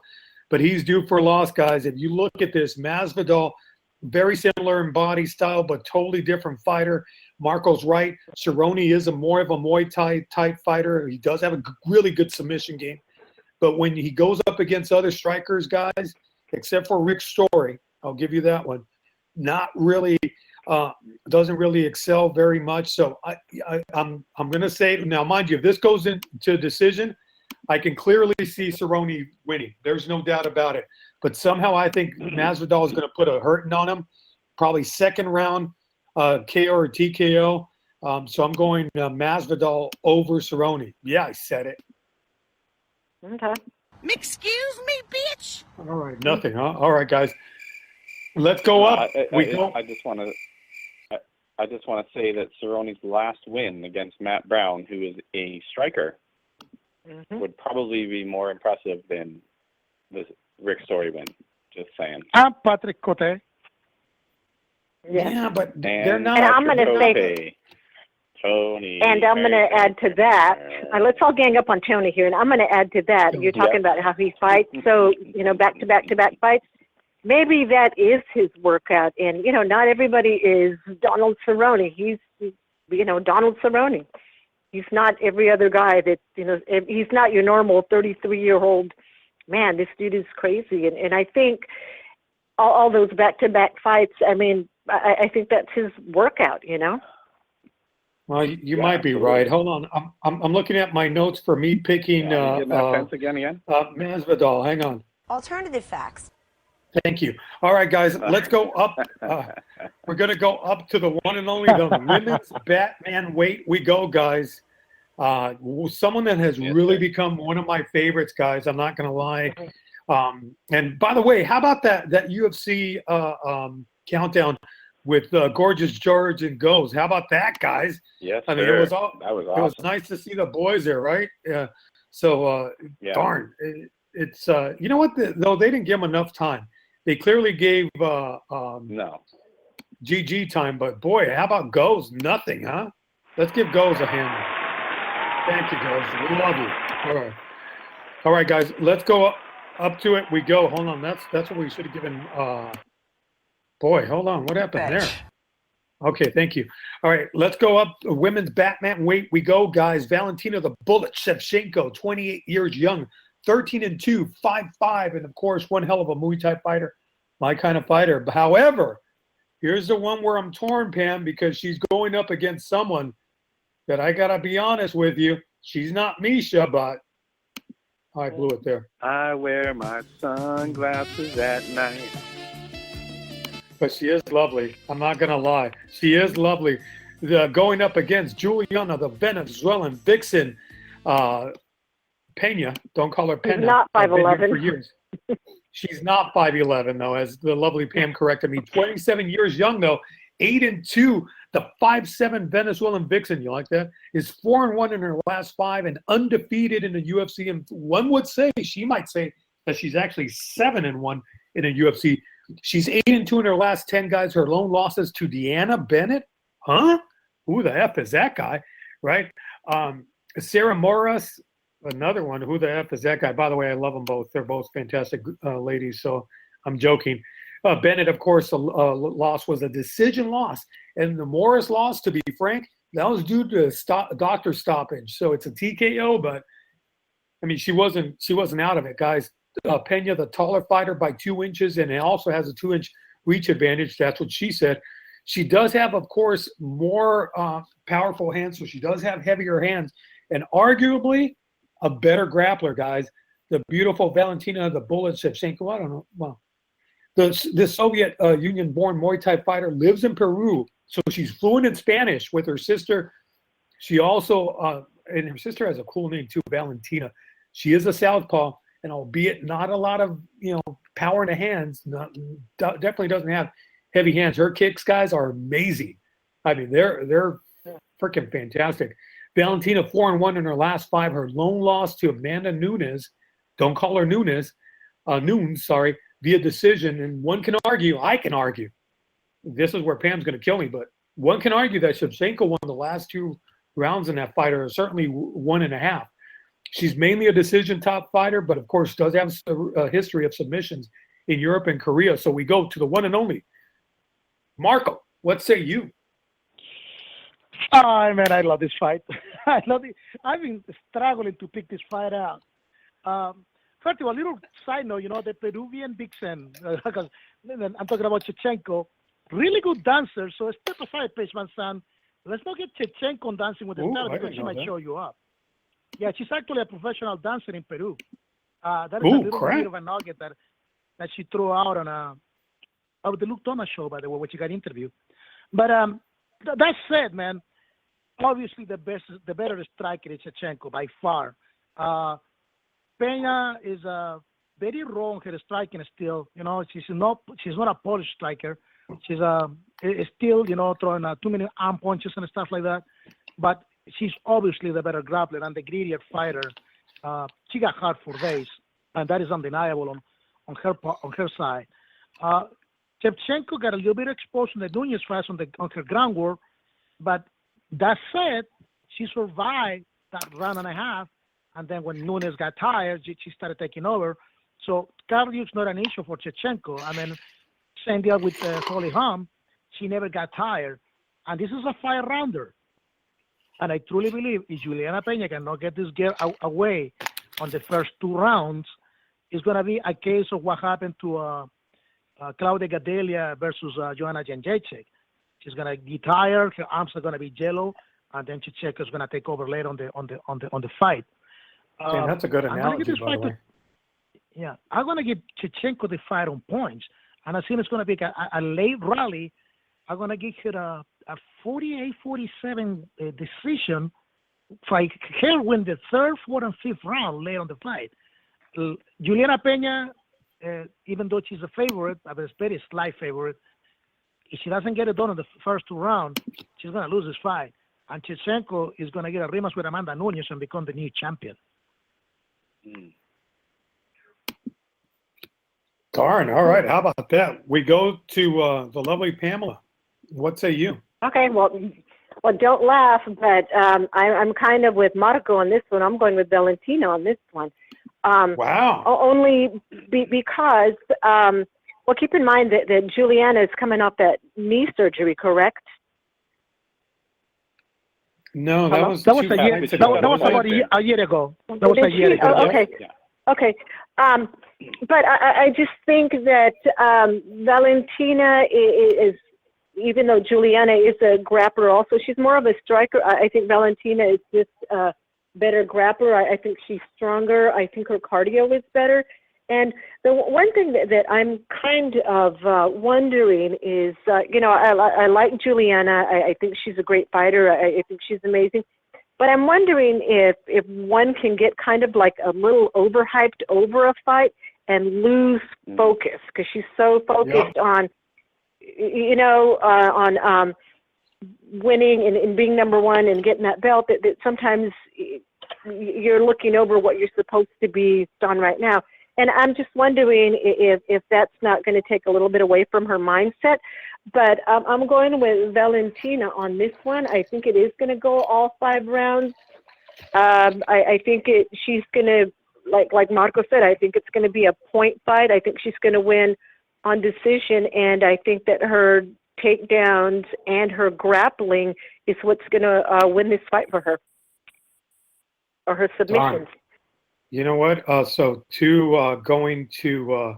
But he's due for a loss, guys. If you look at this, Masvidal, very similar in body style, but totally different fighter. Marco's right. Cerrone is more of a Muay Thai type fighter. He does have a really good submission game. But when he goes up against other strikers, guys, except for Rick Story, I'll give you that one, not really, doesn't really excel very much. So I'm going to say, now, mind you, if this goes into a decision, I can clearly see Cerrone winning. There's no doubt about it. But somehow I think Masvidal is going to put a hurting on him, probably second round KO or TKO. So I'm going Masvidal over Cerrone. Yeah, I said it. Okay. Excuse me, bitch. All right, nothing, huh? All right, guys. Let's go up. I just want to say that Cerrone's last win against Matt Brown, who is a striker, would probably be more impressive than this Rick Story win. Just saying. I'm Patrick Cote. Yeah, but they're not. And I'm going to say, Tony. and I'm going to add to that. Let's all gang up on Tony here, and I'm going to add to that. You're talking about how he fights, so back to back fights. Maybe that is his workout, and not everybody is Donald Cerrone. He's Donald Cerrone. He's not every other guy that he's not your normal 33-year-old man. This dude is crazy, and I think all those back-to-back fights. I mean, I think that's his workout. Well, you might be right. Hold on, I'm looking at my notes for me picking Masvidal. Hang on. Alternative facts. Thank you. All right, guys, let's go up. We're going to go up to the one and only the women's Batman weight. We go, guys. Someone that has really become one of my favorites, guys. I'm not going to lie. And by the way, how about that UFC countdown with Gorgeous George and Goes? How about that, guys? Yes, I mean, sir. that was awesome. It was nice to see the boys there, right? Yeah. So, darn. It's you know what? Though they didn't give them enough time. They clearly gave GG time, but boy, how about Goes? Nothing, huh? Let's give Goes a hand. Thank you, Goes. We love you. All right, guys. Let's go up to it. We go. Hold on. That's what we should have given. Boy, hold on. What happened there? Okay, thank you. All right, let's go up. Women's Batman weight. We go, guys. Valentina the Bullet Shevchenko, 28 years young. 13-2, 5'5", and of course, one hell of a Muay Thai fighter, my kind of fighter. However, here's the one where I'm torn, Pam, because she's going up against someone that I gotta be honest with you. She's not Misha, but I blew it there. I wear my sunglasses at night. But she is lovely. I'm not gonna lie. She is lovely. Going up against Juliana, the Venezuelan vixen. Pena, don't call her Pena. She's not 5'11". For years. She's not 5'11", though, as the lovely Pam corrected me. 27 years young, though. 8-2. The 5'7" Venezuelan vixen, you like that? Is 4-1 in her last 5 and undefeated in the UFC. And one would say, she might say that she's actually 7-1 in the UFC. She's 8-2 in her last 10, guys. Her lone losses to Deanna Bennett. huh? Who the F is that guy? Right? Sarah Morris, another one. Who the F is that guy? By the way, I love them both. They're both fantastic ladies, so I'm joking. Bennett, of course, the loss was a decision loss. And the Morris loss, to be frank, that was due to doctor stoppage. So it's a TKO, but, I mean, she wasn't out of it, guys. Pena, the taller fighter by 2 inches, and it also has a 2-inch reach advantage. That's what she said. She does have, of course, more powerful hands, so she does have heavier hands, and arguably a better grappler, guys. The beautiful Valentina, the Bullet Shevchenko, I don't know. Well, the Soviet Union-born Muay Thai fighter lives in Peru, so she's fluent in Spanish with her sister. She also, and her sister has a cool name too, Valentina. She is a southpaw, and albeit not a lot of power in the hands, definitely doesn't have heavy hands. Her kicks, guys, are amazing. I mean, they're freaking fantastic. Valentina 4-1 in her last 5. Her lone loss to Amanda Nunes, don't call her Nunes, sorry, via decision. And one can argue, I can argue, this is where Pam's going to kill me, but one can argue that Shevchenko won the last 2 rounds in that fight, or certainly 1.5. She's mainly a decision top fighter, but of course does have a history of submissions in Europe and Korea. So we go to the one and only Marco. What say you? Oh, man, I love this fight. I love it. I've been struggling to pick this fight out. First of all, a little side note, the Peruvian vixen, because I'm talking about Chevchenko, really good dancer. So step aside, Paceman son. Let's not get Chevchenko dancing with the star because she might show you up. Yeah, she's actually a professional dancer in Peru. That is a little bit of a nugget that she threw out on the Luke Thomas show, by the way, where she got interviewed. But that said, man, obviously the better striker is Shevchenko by far. Pena is very raw on her striking still. She's not a polished striker. She's still throwing too many arm punches and stuff like that. But she's obviously the better grappler and the greedier fighter. She got hard for days, and that is undeniable on her side. Chevchenko got a little bit exposed in the Nunez fight on her groundwork, but that said, she survived that round and a half, and then when Nunez got tired, she started taking over. So cardio is not an issue for Chevchenko. I mean, same deal with Holly Holm. She never got tired, and this is a 5-rounder. And I truly believe if Juliana Pena cannot get this girl away on the first 2 rounds, it's going to be a case of what happened to Claudia Gadelia versus Joanna Jędrzejczyk. She's going to be tired, her arms are going to be yellow, and then Chevchenko is going to take over later on the fight. That's a good analogy, by the way. Yeah, I'm going to give Chevchenko the fight on points, and I think it's going to be a late rally. I'm going to give her a 48-47 decision. If her win the 3rd, 4th, and 5th round late on the fight. Juliana Pena, even though she's a favorite, a very slight favorite, if she doesn't get it done in the first 2 rounds, she's going to lose this fight. And Chevchenko is going to get a rematch with Amanda Nunes and become the new champion. Darn. All right. How about that? We go to the lovely Pamela. What say you? Okay, well, don't laugh, but I'm kind of with Marco on this one. I'm going with Valentina on this one. Wow. Only because, keep in mind that Juliana is coming off that knee surgery, correct? No, that was a year. That was about a year ago. That was a year ago. Oh, okay. Yeah. Okay. But I just think that Valentina is, even though Juliana is a grappler also, she's more of a striker. I think Valentina is just a better grappler. I think she's stronger. I think her cardio is better. And the one thing that I'm kind of wondering is, I like Juliana. I think she's a great fighter. I think she's amazing. But I'm wondering if one can get kind of like a little overhyped over a fight and lose focus, because she's so focused on, on winning and being number one and getting that belt that sometimes you're looking over what you're supposed to be on right now. And I'm just wondering if that's not going to take a little bit away from her mindset. But I'm going with Valentina on this one. I think it is going to go all 5 rounds. I think she's going to, like Marco said, I think it's going to be a point fight. I think she's going to win on decision, and I think that her takedowns and her grappling is what's going to win this fight for her, or her submissions. You know what? So going to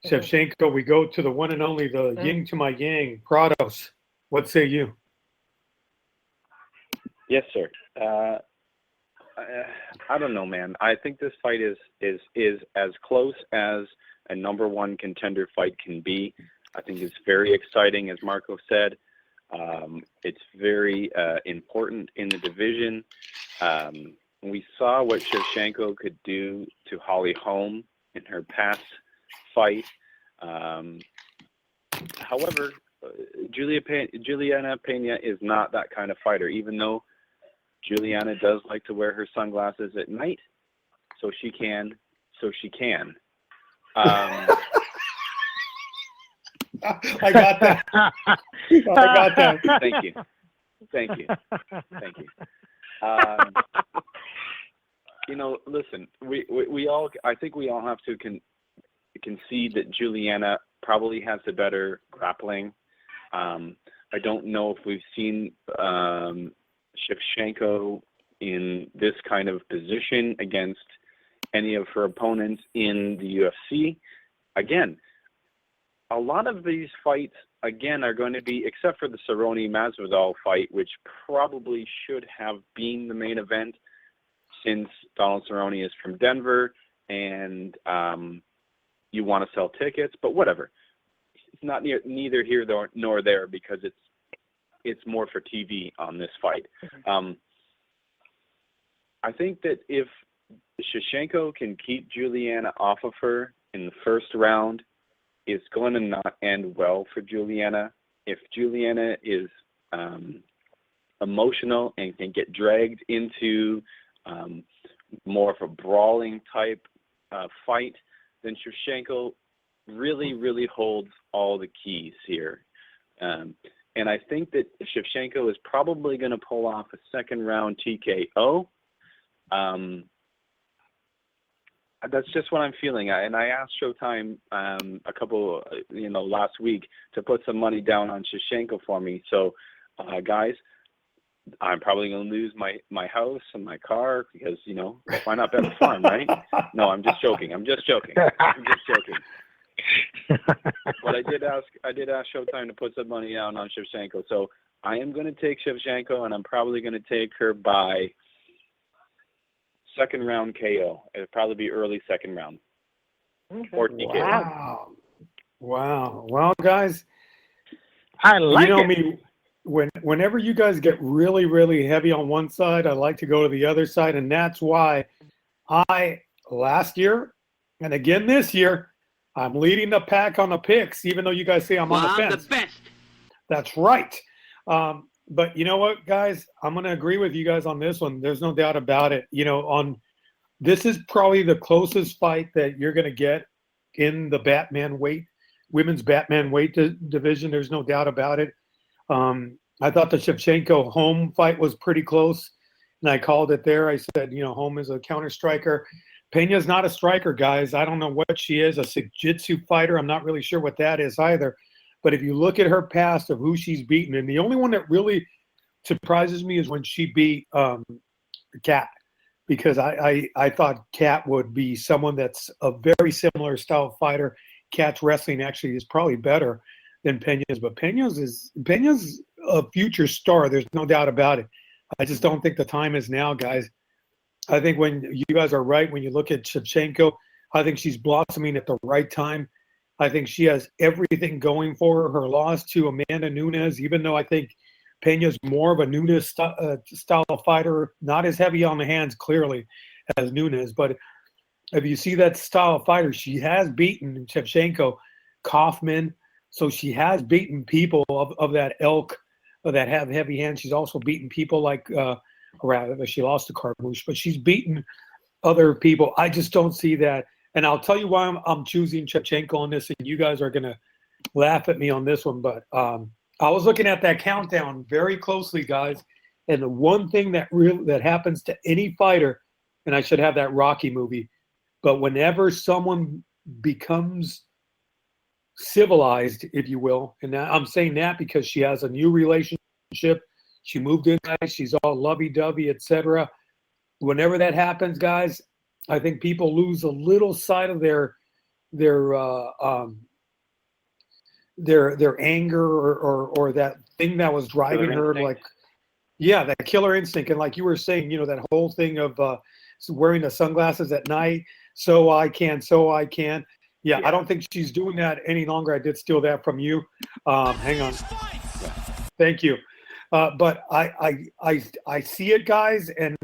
Shevchenko, we go to the one and only, the yin to my yang, Prados. What say you? Yes, sir. I don't know, man. I think this fight is as close as a number 1 contender fight can be. I think it's very exciting, as Marco said. It's very important in the division. We saw what Chevchenko could do to Holly Holm in her past fight. However, Juliana Pena is not that kind of fighter, even though Juliana does like to wear her sunglasses at night, so she can. I got that. I got that. Thank you. Listen, we all, I think we all have to concede that Juliana probably has the better grappling. I don't know if we've seen Shevchenko in this kind of position against any of her opponents in the UFC. Again, a lot of these fights, again, are going to be, except for the Cerrone-Masvidal fight, which probably should have been the main event since Donald Cerrone is from Denver and you want to sell tickets, but whatever. It's not neither here nor there because it's more for TV on this fight. I think that if Shevchenko can keep Juliana off of her in the first round, it's going to not end well for Juliana. If Juliana is emotional and can get dragged into more of a brawling type fight, then Shevchenko really, really holds all the keys here. And I think that Shevchenko is probably going to pull off a second round TKO. That's just what I'm feeling. And I asked Showtime last week to put some money down on Shevchenko for me. So, guys, I'm probably going to lose my house and my car because, why not bet the farm, right? No, I'm just joking. But I did ask Showtime to put some money down on Shevchenko. So I am going to take Shevchenko, and I'm probably going to take her by second round KO. It'll probably be early second round. Or TKO. Wow. Well, guys, I like it. Me, whenever you guys get really, really heavy on one side, I like to go to the other side, and that's why last year and again this year, I'm leading the pack on the picks, even though you guys say I'm on the fence. I'm the best. That's right. But you know what, guys? I'm going to agree with you guys on this one. There's no doubt about it. This is probably the closest fight that you're going to get in the women's Batman weight division. There's no doubt about it. I thought the Shevchenko Holm fight was pretty close, and I called it there. I said, Holm is a counter striker. Pena's not a striker, guys. I don't know what she is, a jiu-jitsu fighter. I'm not really sure what that is either. But if you look at her past of who she's beaten, and the only one that really surprises me is when she beat Kat, because I thought Kat would be someone that's a very similar style fighter. Kat's wrestling actually is probably better than Pena's, but Pena's a future star. There's no doubt about it. I just don't think the time is now, guys. I think when you guys are right, when you look at Shevchenko, I think she's blossoming at the right time. I think she has everything going for her. Her loss to Amanda Nunes, even though I think Pena's more of a Nunes style of fighter, not as heavy on the hands clearly as Nunes. But if you see that style of fighter, she has beaten Shevchenko, Kaufman. So she has beaten people of that ilk that have heavy hands. She's also beaten people like she lost to Carmouche, but she's beaten other people. I just don't see that and I'll tell you why I'm choosing Chevchenko on this, and you guys are gonna laugh at me on this one, but I was looking at that countdown very closely, guys, and the one thing that happens to any fighter, and I should have that Rocky movie, but whenever someone becomes civilized, if you will, and I'm saying that because she has a new relationship, she moved in, she's all lovey-dovey, etc. Whenever that happens, guys, I think people lose a little sight of their anger or that thing that was driving her, like, yeah, that killer instinct. And like you were saying, that whole thing of wearing the sunglasses at night, so I can. Yeah, I don't think she's doing that any longer. I did steal that from you. Hang on. Thank you. But I see it, guys. And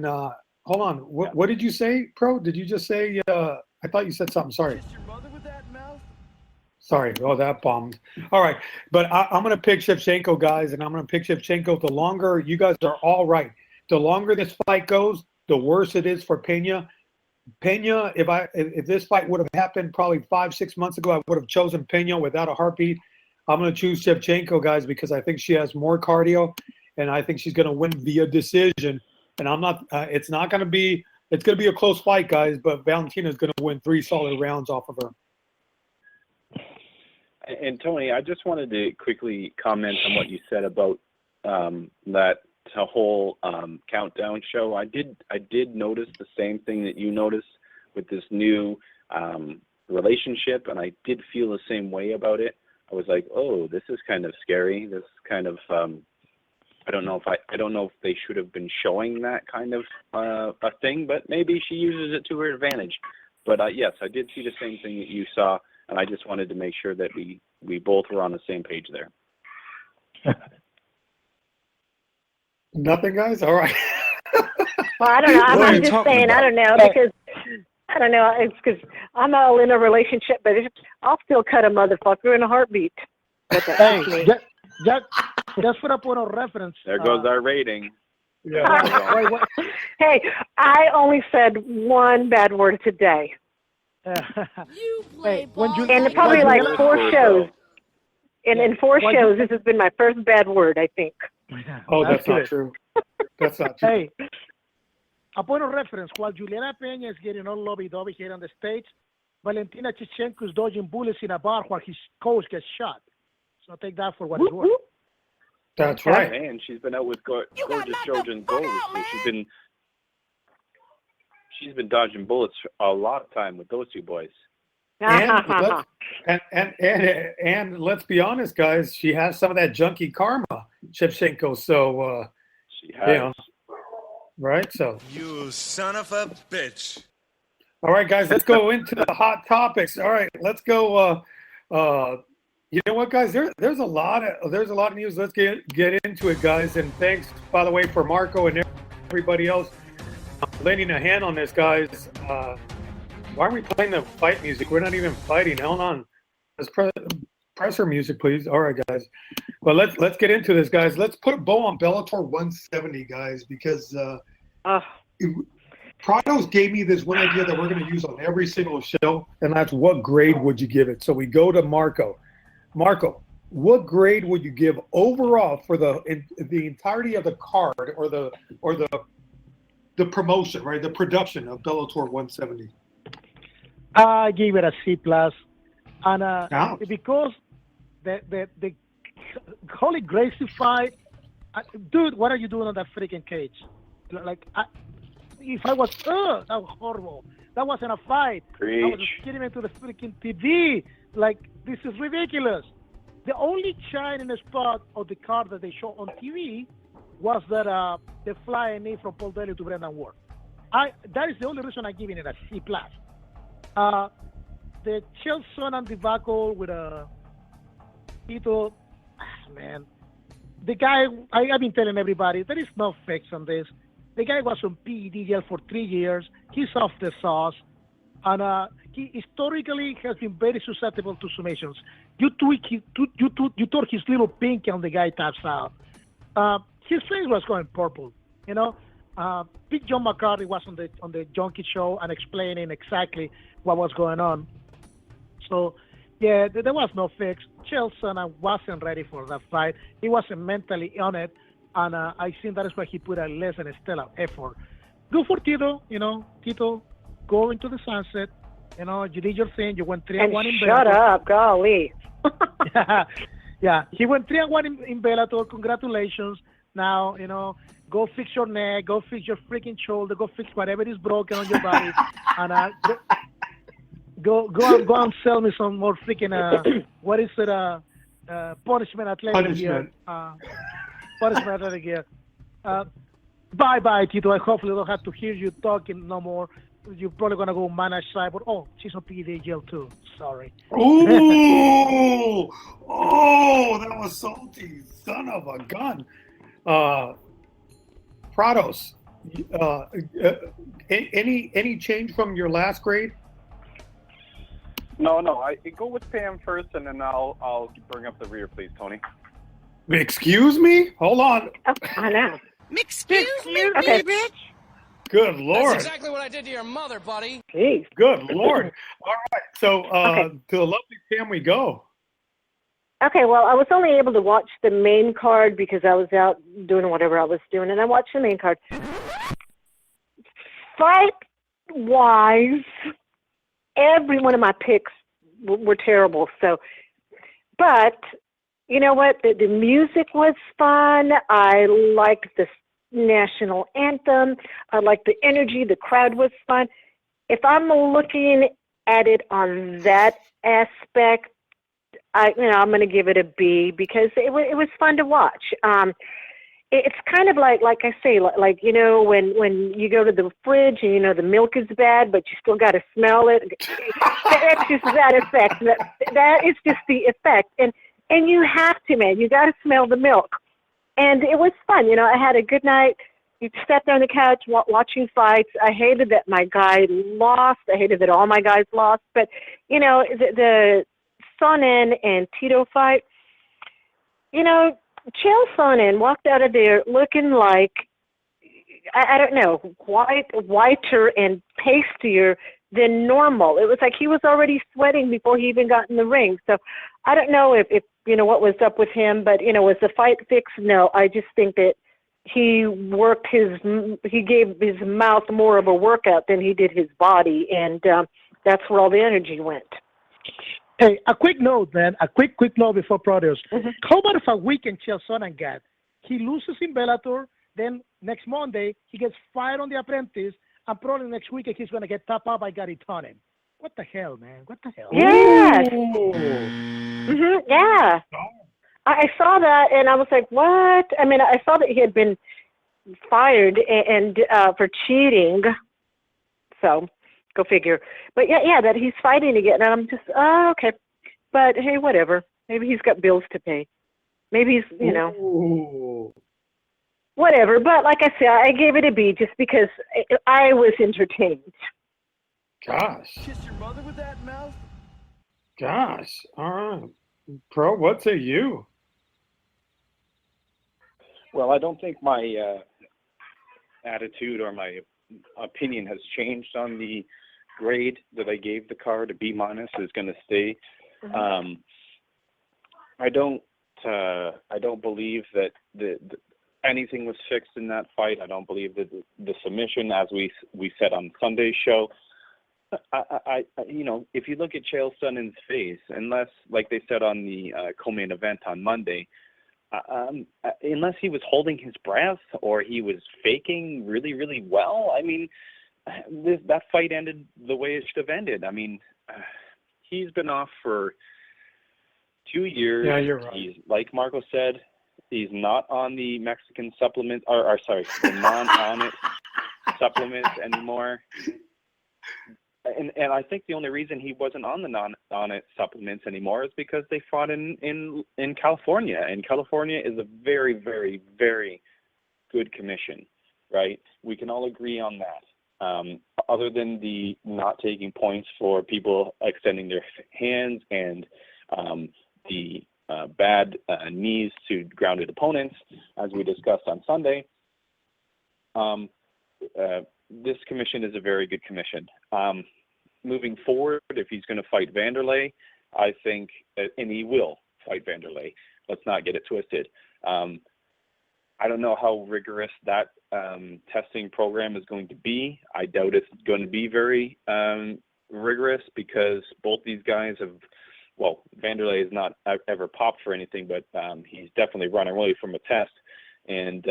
hold on. What did you say, Pro? Did you just say? I thought you said something. Sorry. Sorry. Oh, that bombed. All right. But I'm going to pick Shevchenko, guys, and I'm going to pick Shevchenko. The longer, you guys are all right, the longer this fight goes, the worse it is for Pena. Pena, if this fight would have happened probably 5-6 months ago, I would have chosen Pena without a heartbeat. I'm going to choose Shevchenko, guys, because I think she has more cardio, and I think she's going to win via decision. And I'm not. It's not going to be. It's going to be a close fight, guys. But Valentina's going to win 3 solid rounds off of her. And Tony, I just wanted to quickly comment on what you said about that whole countdown show. I did notice the same thing that you noticed with this new relationship, and I did feel the same way about it. I was like, oh, this is kind of scary. This kind of I don't know if they should have been showing that kind of a thing, but maybe she uses it to her advantage. But yes, I did see the same thing that you saw, and I just wanted to make sure that we both were on the same page there. Nothing, guys? All right. Well, I don't know. I'm just saying, I don't know, because I don't know. It's because I'm all in a relationship, but I'll still cut a motherfucker in a heartbeat. Hey, just for a point of reference. There goes our rating. Yeah. Hey, I only said one bad word today. You play ball. And probably like 4 shows. And in 4 shows, this has been my first bad word, I think. Oh, that's not true. That's not true. Hey, a point of reference, while Juliana Pena is getting all lovey-dovey here on the stage, Valentina Shevchenko is dodging bullets in a bar while his coach gets shot. So take that for what it's worth. That's right. And she's been out with gorgeous children goals. So she's been dodging bullets a lot of time with those 2 boys. And let's be honest, guys, she has some of that junkie karma, Shevchenko. So she has. Right? So You son of a bitch. all right, guys, let's go into the hot topics. All right, let's go. You know what, guys? There's a lot of news. Let's get into it, guys. And thanks, by the way, for Marco and everybody else lending a hand on this, guys. Why aren't we playing the fight music? We're not even fighting. Hold on. Let's press her music, please. All right, guys. But let's get into this, guys. Let's put a bow on Bellator 170, guys, because Prados gave me this one idea that we're going to use on every single show, and that's what grade would you give it? So we go to Marco. Marco, what grade would you give overall for the entirety of the card or the promotion, right? The production of Bellator 170. I give it a C+. And because the Holy Gracie fight, dude, what are you doing on that freaking cage? Like, if I was, that was horrible. That wasn't a fight. Preach. I was just getting into the freaking TV. Like, this is ridiculous. The only shining spot of the card that they show on TV was that the flying knee from Paul Daly to Brendan Ward. That is the only reason I'm giving it a C+. The Chael Sonnen debacle with Tito, man, the guy, I've been telling everybody, there is no fix on this. The guy was on PED jail for 3 years. He's off the sauce. And he historically has been very susceptible to summations. You tore his little pinky and the guy taps out. His face was going purple, you know. Big John McCarthy was on the Junkie Show and explaining exactly what was going on. So, yeah, there was no fix. Chael Sonnen wasn't ready for that fight. He wasn't mentally on it, and I think that is why he put a less than a stellar effort. Good for Tito, Tito, go into the sunset. You did your thing. You went 3-1 in Bellator. Shut up, golly. Yeah, he went 3-1 in Bellator. Congratulations. Now, go fix your neck, go fix your freaking shoulder, go fix whatever is broken on your body, and go and sell me some more freaking what is it? Punishment athletic gear. Punishment athletic gear. Bye, Tito. I hopefully don't have to hear you talking no more. You're probably gonna go manage cyber. Oh, she's on PED jail too. Sorry. Oh, that was salty, son of a gun. Prados, any change from your last grade? No. I go with Pam first, and then I'll bring up the rear, please, Tony. Excuse me? Hold on. Oh, I know. Excuse me, Okay. bitch. Good Lord. That's exactly what I did to your mother, buddy. Jeez. Good Lord. All right. So Okay. to the lovely Pam we go. Okay, well, I was only able to watch the main card because I was out doing whatever I was doing, and I watched the main card. Fight-wise, every one of my picks were terrible. So, but you know what? The music was fun. I liked the national anthem. I liked the energy. The crowd was fun. If I'm looking at it on that aspect, I'm going to give it a B because it was fun to watch. It's kind of like I say, like when you go to the fridge and the milk is bad, but you still got to smell it. That's just that effect. That is just the effect, and you have to, man. You got to smell the milk, and it was fun. I had a good night. You sat there on the couch watching fights. I hated that my guy lost. I hated that all my guys lost. But the Sonnen and Tito fight, Chael Sonnen walked out of there looking like, I don't know, whiter and pastier than normal. It was like he was already sweating before he even got in the ring. So I don't know if what was up with him, but, was the fight fixed? No, I just think that he gave his mouth more of a workout than he did his body, and that's where all the energy went. Hey, a quick note, man. A quick note before Proteus. Mm-hmm. How about if a weekend Chael Sonnen got? He loses in Bellator, then next Monday he gets fired on The Apprentice, and probably next week he's going to get tapped out by Gary Tonin. What the hell, man? What the hell? Yes. Mm-hmm. Yeah. I saw that, and I was like, what? I mean, I saw that he had been fired and for cheating. So, go figure. But yeah, that he's fighting again, and I'm just, okay. But hey, whatever. Maybe he's got bills to pay. Maybe he's, whatever. But like I said, I gave it a B just because I was entertained. Gosh. Kiss your mother with that mouth? Gosh. All right. Pro, what say you? Well, I don't think my attitude or my opinion has changed on the grade that I gave the card. A B- is going to stay. Mm-hmm. I don't believe that anything was fixed in that fight. I don't believe that the submission, as we said on Sunday's show. If you look at Chael Sonnen's face, unless, like they said on the co-main event on Monday, unless he was holding his breath or he was faking really, really well, I mean, that fight ended the way it should have ended. I mean, he's been off for 2 years. Yeah, you're right. He's, like Marco said, he's not on the Mexican supplement, or sorry, the non-on-it supplements anymore. And I think the only reason he wasn't on the non-on-it supplements anymore is because they fought in California, and California is a very, very, very good commission, right? We can all agree on that. Other than the not taking points for people extending their hands and the bad knees to grounded opponents, as we discussed on Sunday. this commission is a very good commission. Moving forward, if he's going to fight Vanderlei, I think, and he will fight Vanderlei. Let's not get it twisted. I don't know how rigorous that testing program is going to be. I doubt it's going to be very rigorous because both these guys have, well, Vanderlei has not ever popped for anything, but he's definitely run away from a test. And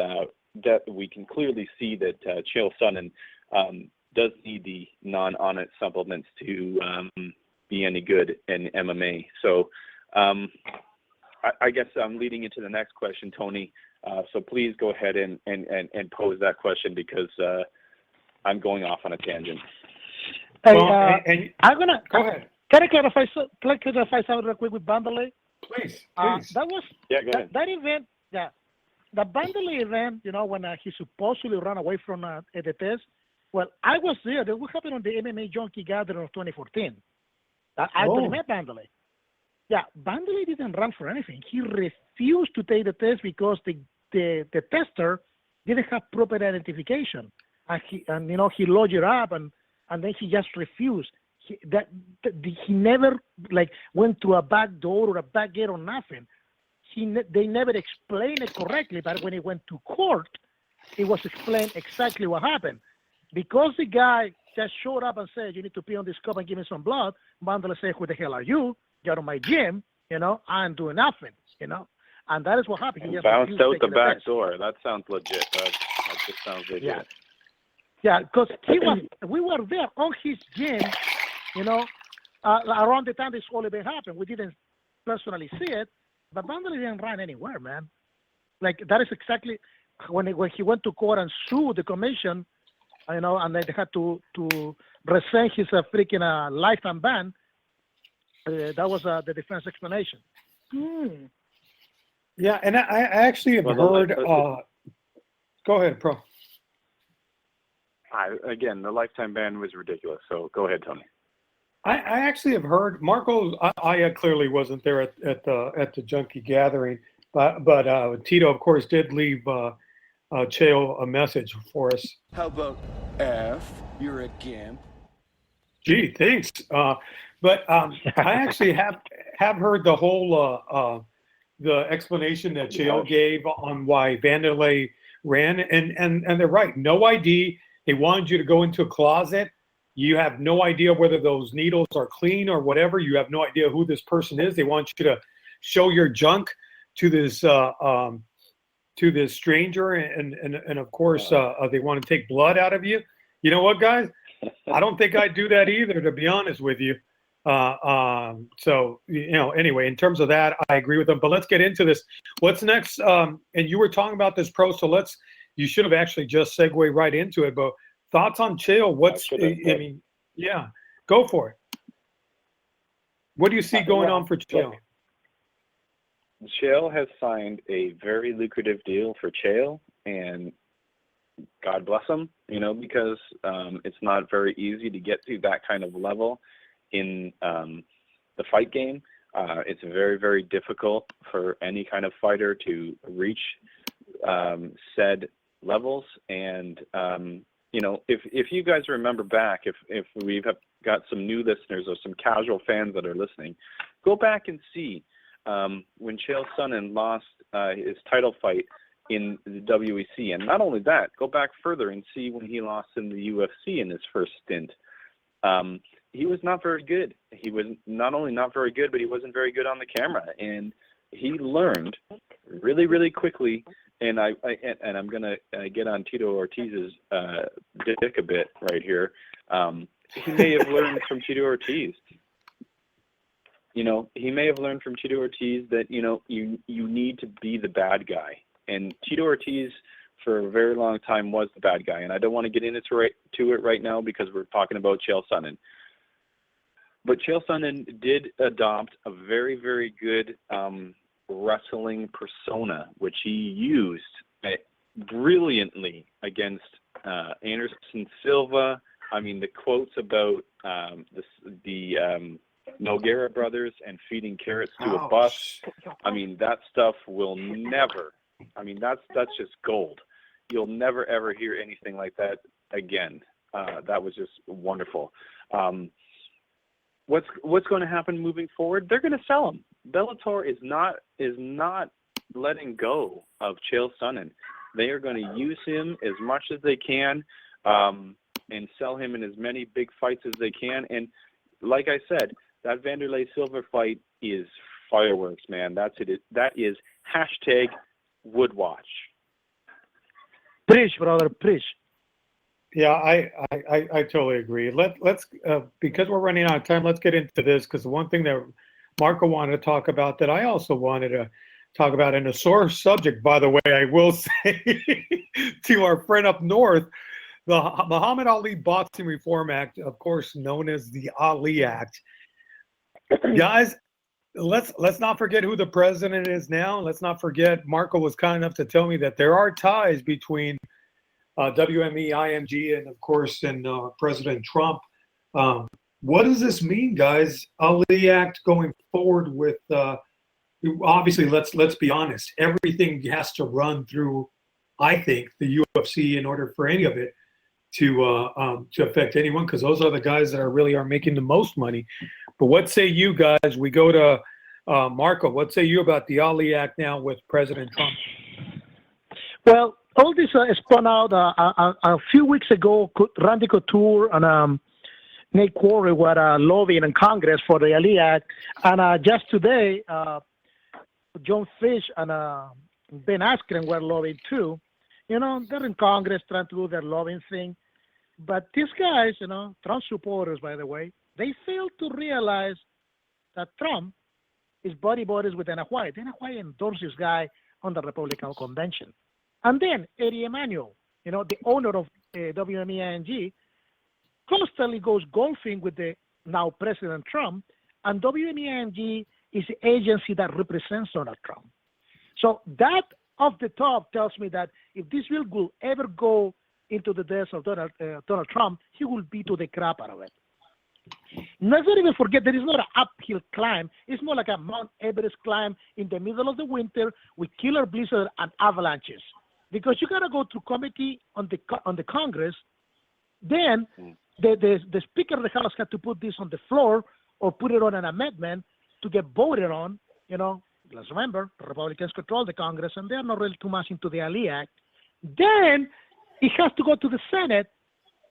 that we can clearly see that Chael Sonnen does need the non-on-it supplements to be any good in MMA. So I guess I'm leading into the next question, Tony. So please go ahead and pose that question because I'm going off on a tangent. Hey, Well, I'm gonna go ahead. Can I clarify something real quick with Vanderlei? Please. That was Yeah, go ahead. that event. Yeah, the Vanderlei event. You know, when he supposedly ran away from the test. Well, I was there. That what happened on the MMA Junkie Gathering of 2014. I don't met Vanderlei. Yeah, Vanderlei didn't run for anything. He refused to take the test because the tester didn't have proper identification, and he lodged it up, and then he just refused. He never went to a back door or a back gate or nothing. They never explained it correctly, but when he went to court, it was explained exactly what happened. Because the guy just showed up and said, "You need to pee on this cup and give me some blood," Vanderlei said, "Who the hell are you? You're in my gym, I'm doing nothing, And that is what happened. He just bounced out the back test. door. That sounds legit. That just sounds legit. Yeah, because we were there on his gym, around the time this whole event happened. We didn't personally see it, but Vanderlei didn't run anywhere, man. That is exactly when he went to court and sued the commission, and they had to rescind his freaking lifetime ban. That was the defense explanation. Yeah, and I actually have heard. Go ahead, Pro. Again, the lifetime ban was ridiculous. So go ahead, Tony. I actually have heard Marco. I clearly wasn't there at the Junkie Gathering, but Tito, of course, did leave Chael a message for us. How about F? You're a gimp. Gee, thanks. But I actually have heard the whole the explanation that Chael gave on why Vanderlei ran, and they're right. No ID. They wanted you to go into a closet. You have no idea whether those needles are clean or whatever. You have no idea who this person is. They want you to show your junk to this stranger, and of course they want to take blood out of you. You know what, guys? I don't think I'd do that either, to be honest with you. So anyway, in terms of that, I agree with them. But let's get into this. What's next? And you were talking about this, Pro. So you should have actually just segued right into it. But thoughts on Chael? Go for it. What do you see going on for Chael? Chael has signed a very lucrative deal for Chael, and God bless him, because it's not very easy to get to that kind of level in the fight game. It's very, very difficult for any kind of fighter to reach said levels. And, if you guys remember back, if we've got some new listeners or some casual fans that are listening, go back and see when Chael Sonnen lost his title fight in the WEC. And not only that, go back further and see when he lost in the UFC in his first stint. He was not very good. He was not only not very good, but he wasn't very good on the camera. And he learned really, really quickly. And I'm gonna get on Tito Ortiz's dick a bit right here. He may have learned from Tito Ortiz. He may have learned from Tito Ortiz that you need to be the bad guy. And Tito Ortiz, for a very long time, was the bad guy. And I don't want to get into it right now because we're talking about Chael Sonnen. But Chael Sonnen did adopt a very, very good wrestling persona, which he used brilliantly against Anderson Silva. I mean, the quotes about the Nogueira brothers and feeding carrots to a bus. I mean, that stuff will never. I mean, that's just gold. You'll never ever hear anything like that again. That was just wonderful. What's going to happen moving forward? They're going to sell him. Bellator is not letting go of Chael Sonnen. They are going to use him as much as they can, and sell him in as many big fights as they can. And like I said, that Vanderlei Silva fight is fireworks, man. That's it. That is hashtag would watch. Preach, brother, preach. Yeah, I totally agree. Let's because we're running out of time, let's get into this, because the one thing that Marco wanted to talk about that I also wanted to talk about, and a sore subject, by the way, I will say to our friend up north, the Muhammad Ali Boxing Reform Act, of course known as the Ali Act. Guys, let's not forget who the president is now. Let's not forget, Marco was kind enough to tell me that there are ties between WME, IMG, and of course, and President Trump. What does this mean, guys? Ali Act going forward with obviously, let's be honest. Everything has to run through, I think, the UFC in order for any of it to affect anyone, because those are the guys that are making the most money. But what say you guys? We go to Marco. What say you about the Ali Act now with President Trump? Well, all this spun out a few weeks ago. Randy Couture and Nate Quarry were lobbying in Congress for the Ali Act, and just today, John Fish and Ben Askren were lobbying too. You know, they're in Congress trying to do their lobbying thing. But these guys, you know, Trump supporters, by the way, they failed to realize that Trump is buddies with Dana White. Dana White endorsed this guy on the Republican convention. And then Eddie Emanuel, you know, the owner of WME-ING, constantly goes golfing with the now President Trump, and WME-ING is the agency that represents Donald Trump. So that off the top tells me that if this bill will ever go into the desk of Donald Trump, he will be to the crap out of it. Let's not even forget there is not an uphill climb. It's more like a Mount Everest climb in the middle of the winter with killer blizzard and avalanches. Because you got to go through committee on the Congress, then the Speaker of the House had to put this on the floor or put it on an amendment to get voted on. You know, let's remember, the Republicans control the Congress, and they're not really too much into the Ali Act. Then it has to go to the Senate,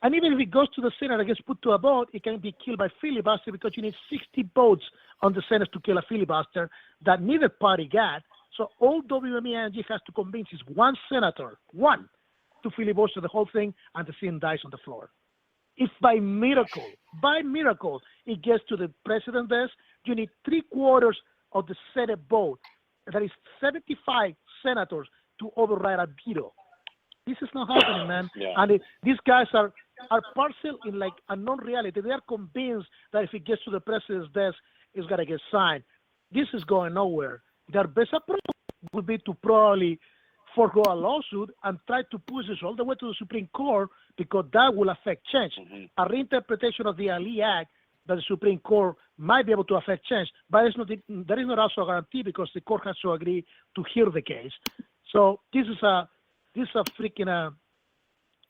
and even if it goes to the Senate and gets put to a vote, it can be killed by filibuster because you need 60 votes on the Senate to kill a filibuster that neither party got. So all WME-ING has to convince is one senator, to filibuster the whole thing, and the thing dies on the floor. If by miracle, it gets to the president's desk, you need 3/4 of the Senate vote. That is 75 senators to override a veto. This is not happening, man. Yeah. And these guys are parcel in like a non-reality. They are convinced that if it gets to the president's desk, it's got to get signed. This is going nowhere. Their best approach would be to probably forego a lawsuit and try to push this all the way to the Supreme Court, because that will affect change. Mm-hmm. A reinterpretation of the Ali Act that the Supreme Court might be able to affect change, but there is not also a guarantee because the court has to agree to hear the case. So this is a freaking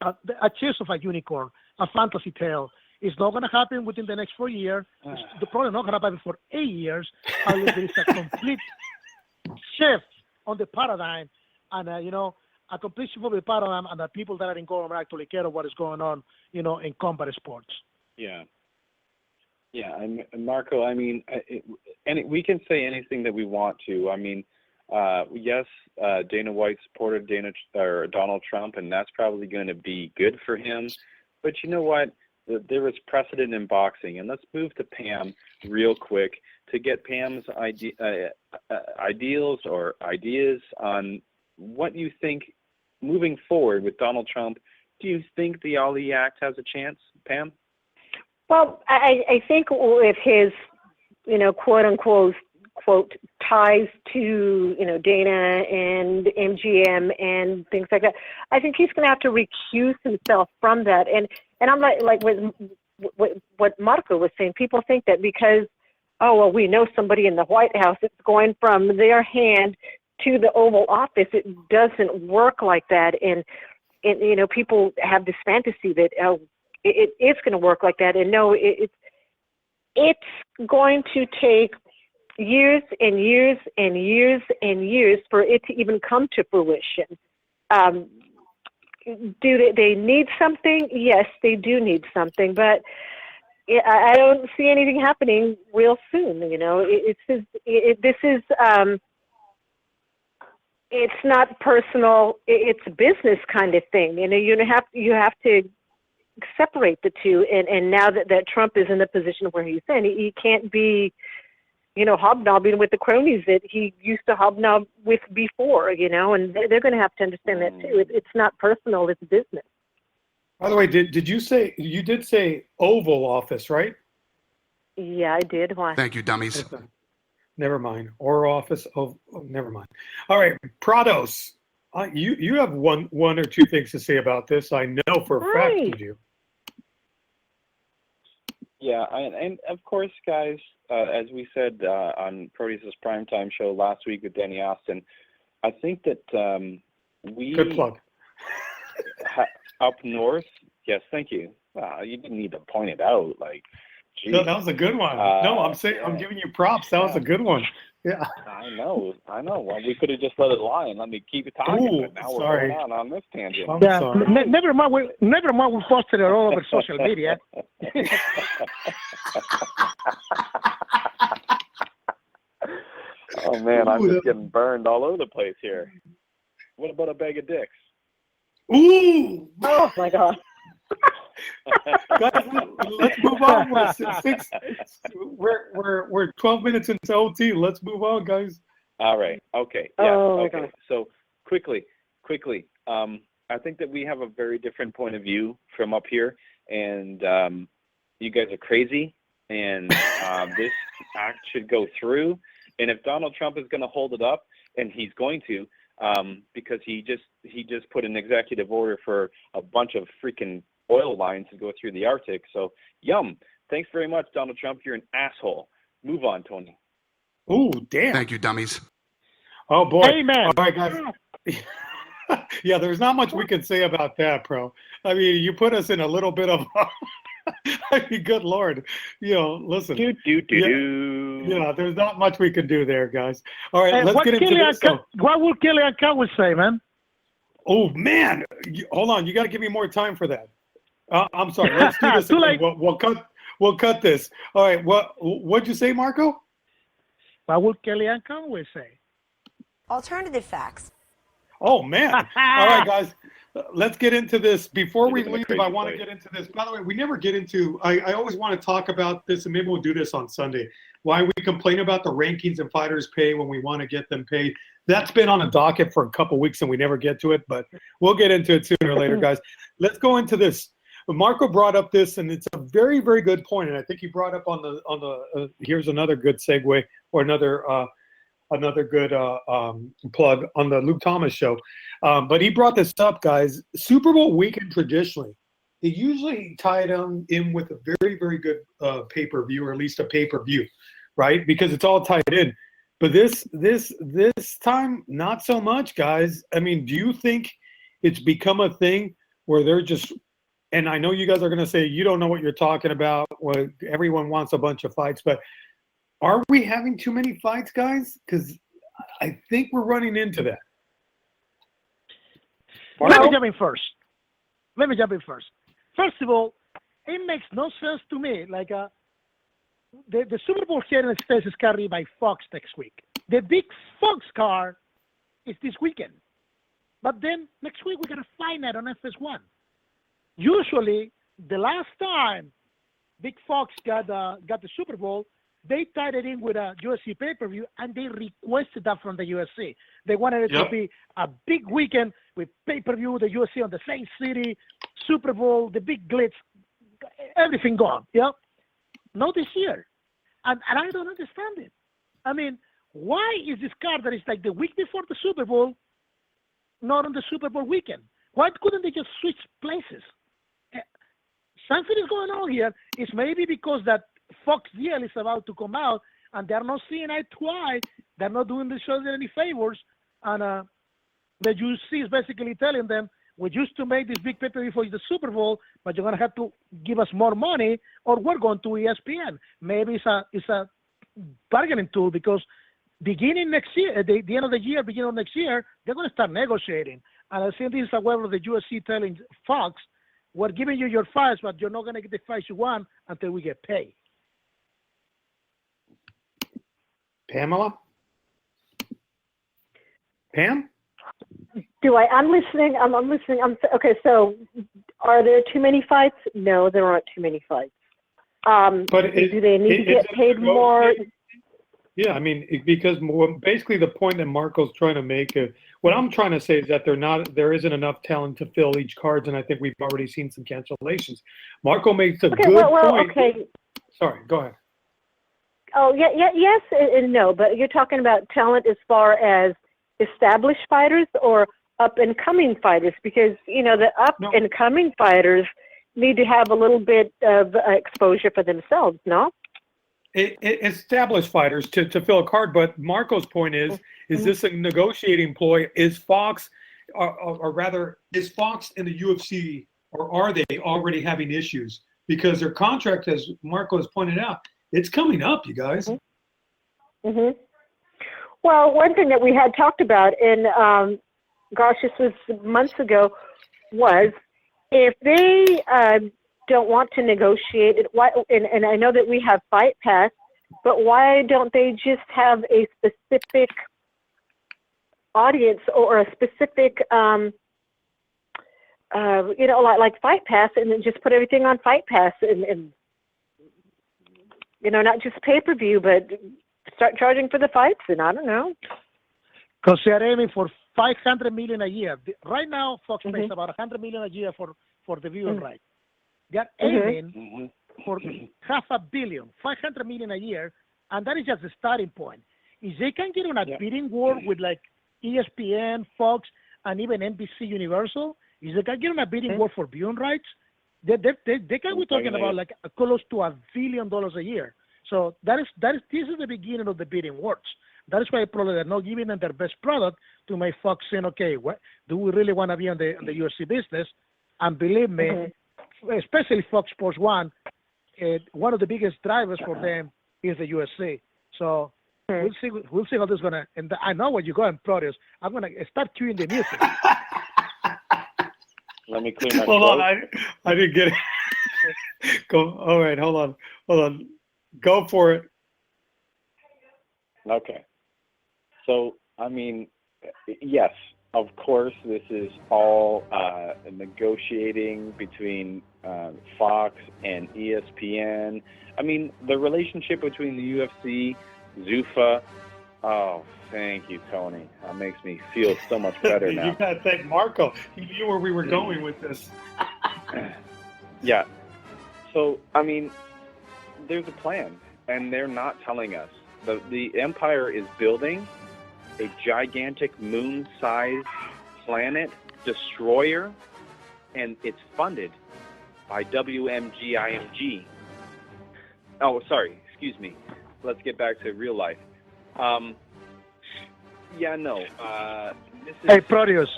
a chase of a unicorn, a fantasy tale. It's not going to happen within the next 4 years. It's probably not going to happen for 8 years. Unless there is a complete shift on the paradigm, and a complete shift of the paradigm, and the people that are in government actually care of what is going on, in combat sports. Yeah. And Marco, I mean, we can say anything that we want to. I mean, yes, Dana White supported Donald Trump, and that's probably going to be good for him. But you know what? There is precedent in boxing, and let's move to Pam real quick to get Pam's ideals or ideas on what you think moving forward with Donald Trump. Do you think the Ali Act has a chance, Pam? Well, I think with his, quote unquote, ties to, Dana and MGM and things like that, I think he's going to have to recuse himself from that. And I'm like what Marco was saying. People think that because, we know somebody in the White House, it's going from their hand to the Oval Office. It doesn't work like that. And people have this fantasy that it's going to work like that, and no, it's going to take years and years and years and years for it to even come to fruition. Do they need something? Yes, they do need something, but I don't see anything happening real soon. It's not personal. It's a business kind of thing. You have to separate the two. And now that Trump is in the position where he's in, he can't be, hobnobbing with the cronies that he used to hobnob with before. And they're going to have to understand that too. It's not personal. It's business. By the way, did you say Oval Office, right? Yeah, I did. Why? Thank you, dummies. Okay. Never mind. Or Office. Oh, never mind. All right, Prados. You have one or two things to say about this. I know for a fact you do. Yeah, and of course, guys, as we said on Proteus' primetime show last week with Danny Austin, I think that we good plug. Up north, yes, thank you. You didn't need to point it out, geez. No, that was a good one. No, I'm giving you props. That was a good one. Yeah. I know. Well, we could have just let it lie and let me keep it talking. But now sorry. We're going on this tangent. I'm sorry. Never mind. We posted it all over social media. Oh man, I'm just getting burned all over the place here. What about a bag of dicks? Ooh! Oh my God! Guys, let's move on. We're 12 minutes into OT. Let's move on, guys. All right. Okay. Yeah. Oh, okay. So quickly. I think that we have a very different point of view from up here, and you guys are crazy, and this act should go through. And if Donald Trump is going to hold it up, and he's going to, because he just put an executive order for a bunch of freaking oil lines to go through the Arctic. So, yum. Thanks very much, Donald Trump. You're an asshole. Move on, Tony. Ooh, damn. Thank you, dummies. Oh, boy. Amen. All right, guys. Yeah, there's not much we can say about that, bro. I mean, you put us in a little bit of... I mean, good Lord. Listen. Yeah, there's not much we can do there, guys. All right, let's get into this. What would Kellyanne Conway say, man? Oh, man. Hold on. You got to give me more time for that. I'm sorry. Let's do this. We'll cut this. All right. What'd you say, Marco? What would Kellyanne Conway say? Alternative facts. Oh, man. All right, guys. Let's get into this. Before we leave, I want to get into this. By the way, we never get into, I always want to talk about this, and maybe we'll do this on Sunday, why we complain about the rankings and fighters' pay when we want to get them paid. That's been on a docket for a couple weeks, and we never get to it, but we'll get into it sooner or later, guys. Let's go into this. Marco brought up this, and it's a very, very good point, and I think he brought up on the here's another good segue, or another good plug on the Luke Thomas show. But he brought this up, guys. Super Bowl weekend traditionally, they usually tie it in with a very, very good pay-per-view, or at least a pay-per-view, right? Because it's all tied in. But this time, not so much, guys. I mean, do you think it's become a thing where they're just, and I know you guys are going to say you don't know what you're talking about, well, everyone wants a bunch of fights, but are we having too many fights, guys? Because I think we're running into that. Let me jump in first. First of all, it makes no sense to me. The Super Bowl here in the States is carried by Fox next week. The big Fox card is this weekend. But then next week we're going to find out on FS1. Usually, the last time Big Fox got the Super Bowl, they tied it in with a UFC pay-per-view, and they requested that from the UFC. They wanted it to be a big weekend with pay-per-view, the UFC on the same city, Super Bowl, the big glitz, everything gone. Yeah, not this year, and I don't understand it. I mean, why is this card that is like the week before the Super Bowl not on the Super Bowl weekend? Why couldn't they just switch places? Something is going on here. It's maybe because that Fox deal is about to come out, and they're not seeing eye to eye. They're not doing the shows any favors, and the UFC is basically telling them, we used to make this big pay-per-view for the Super Bowl, but you're going to have to give us more money, or we're going to ESPN. Maybe it's a bargaining tool, because beginning next year, at the end of the year, beginning of next year, they're going to start negotiating. And I think this is a way of the UFC telling Fox, we're giving you your fights, but you're not going to get the fights you want until we get paid. Pamela? Pam? I'm listening. I'm listening. Okay, so are there too many fights? No, there aren't too many fights. But do they need to get paid more? Yeah, I mean, because basically the point that Marco's trying to make, what I'm trying to say is that there isn't enough talent to fill each cards, and I think we've already seen some cancellations. Marco makes a good point. Okay. Sorry, go ahead. Oh, yes and no, but you're talking about talent as far as established fighters or up-and-coming fighters, because, the up-and-coming fighters need to have a little bit of exposure for themselves, no? Established fighters to fill a card, but Marco's point is this a negotiating ploy? Is Fox, or rather, is Fox and the UFC, or are they already having issues? Because their contract, as Marco has pointed out, it's coming up, you guys. Mm-hmm. Well, one thing that we had talked about, and this was months ago, was if they don't want to negotiate it, and I know that we have FightPass, but why don't they just have a specific audience or a specific, like FightPass, and then just put everything on FightPass, and not just pay-per-view, but start charging for the fights, and I don't know. Because they're aiming for $500 million a year. Right now, Fox pays about $100 million a year for the viewing rights. They're aiming for $500 million, $500 million a year, and that is just the starting point. If they can get on a bidding war with like ESPN, Fox, and even NBC Universal, if they can get on a bidding war for viewing rights, they can be talking about like close to $1 billion a year. So this is the beginning of the bidding wars. That is why probably they're not giving them their best product to make Fox saying, okay, what do we really want to be on the UFC business? And believe me, especially Fox Sports 1, one of the biggest drivers for them is the UFC. So we'll see how this is gonna. And I know what you're going, Proteus. I'm gonna start cueing the music. Let me clear my Hold throat. on, I didn't get it. Go. All right, hold on. Go for it. Okay. So, I mean, yes, of course, this is all negotiating between Fox and ESPN. I mean, the relationship between the UFC, Zuffa. Oh, thank you, Tony. That makes me feel so much better now. You gotta thank Marco. He knew where we were going with this. Yeah. So, I mean, there's a plan, and they're not telling us. The Empire is building a gigantic moon-sized planet destroyer, and it's funded by WMGIMG. Oh, sorry. Excuse me. Let's get back to real life. This is, Hey, Proteus.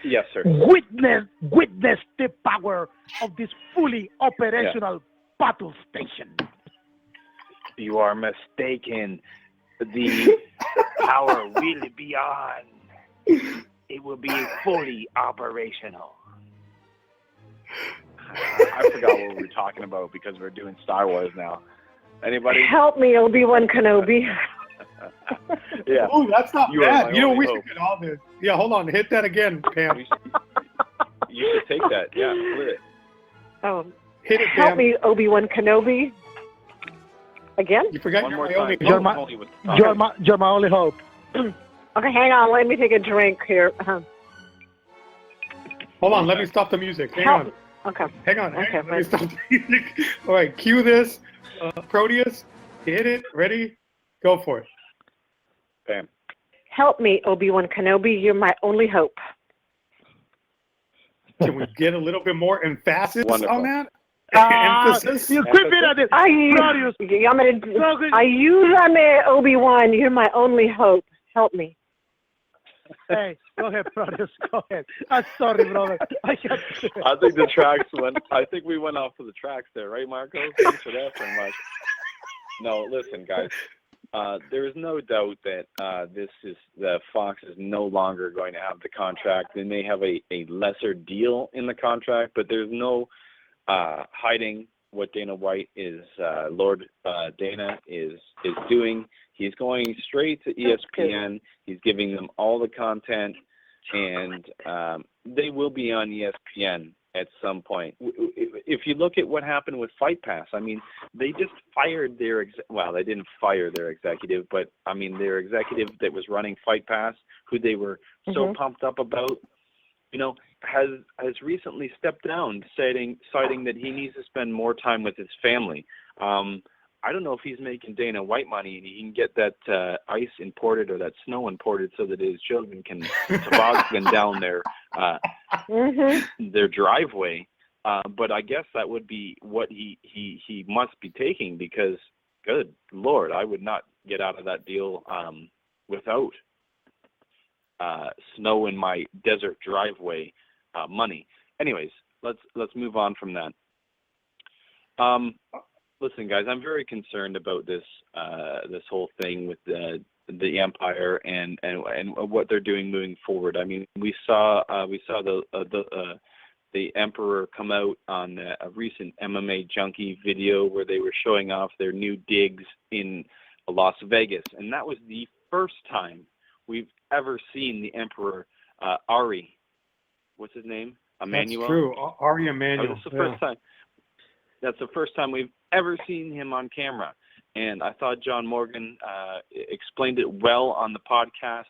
Yes, sir. Witness the power of this fully operational battle station. You are mistaken. The power will be on. It will be fully operational. I forgot what we were talking about because we're doing Star Wars now. Anybody? Help me, Obi-Wan Kenobi. Yeah. Oh, that's not You are bad. my only We hope. should get all this. Yeah, hold on. Hit that again, Pam. You should take that. Yeah, split it. Oh, Hit it, help Pam. me, Obi-Wan Kenobi. Again? You forgot One you're more my only time. You're hope. my- You're my only hope. Okay, hang on. Let me take a drink here. Hold on. Let me stop the music. Hang on. Okay. Hang on. Okay, Let me stop the music. All right. Cue this. Proteus. Hit it. Ready? Go for it. Bam. Help me, Obi-Wan Kenobi. You're my only hope. Can we get a little bit more emphasis Wonderful. on that? Emphasis? You quit being at this. Proteus. Ayúdame, Obi-Wan. You're my only hope. Help me. Hey, go ahead, brothers. Go ahead. I'm sorry, brother. I think the tracks went. I think we went off of the tracks there, right, Marco? Thanks for that very much. No, listen, guys. There is no doubt that Fox is no longer going to have the contract. They may have a lesser deal in the contract, but there's no hiding what Dana White is, Lord Dana is doing. He's going straight to ESPN. He's giving them all the content, and they will be on ESPN at some point. If you look at what happened with FightPass, I mean, they just fired their they didn't fire their executive, but I mean their executive that was running FightPass, who they were so pumped up about, you know, has recently stepped down, citing that he needs to spend more time with his family. I don't know if he's making Dana White money and he can get that ice imported or that snow imported so that his children can toboggan down their driveway. But I guess that would be what he must be taking, because, good Lord, I would not get out of that deal without snow in my desert driveway money. Anyways, let's move on from that. Listen, guys, I'm very concerned about this whole thing with the Empire and what they're doing moving forward. I mean, we saw the Emperor come out on a recent MMA Junkie video where they were showing off their new digs in Las Vegas, and that was the first time we've ever seen the Emperor Ari. What's his name? Emmanuel. That's true. Ari Emanuel. That's the first time. That's the first time we've ever seen him on camera, and I thought John Morgan explained it well on the podcast.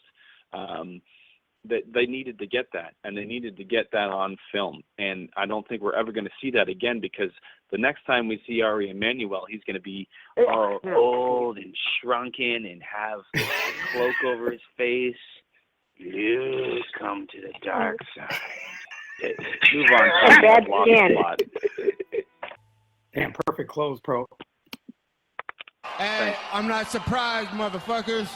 That they needed to get that, and they needed to get that on film. And I don't think we're ever going to see that again, because the next time we see Ari Emanuel, he's going to be all old and shrunken and have a cloak over his face. You come to the dark side. Move on. Bad skin. Damn, perfect clothes, pro. Hey, I'm not surprised, motherfuckers.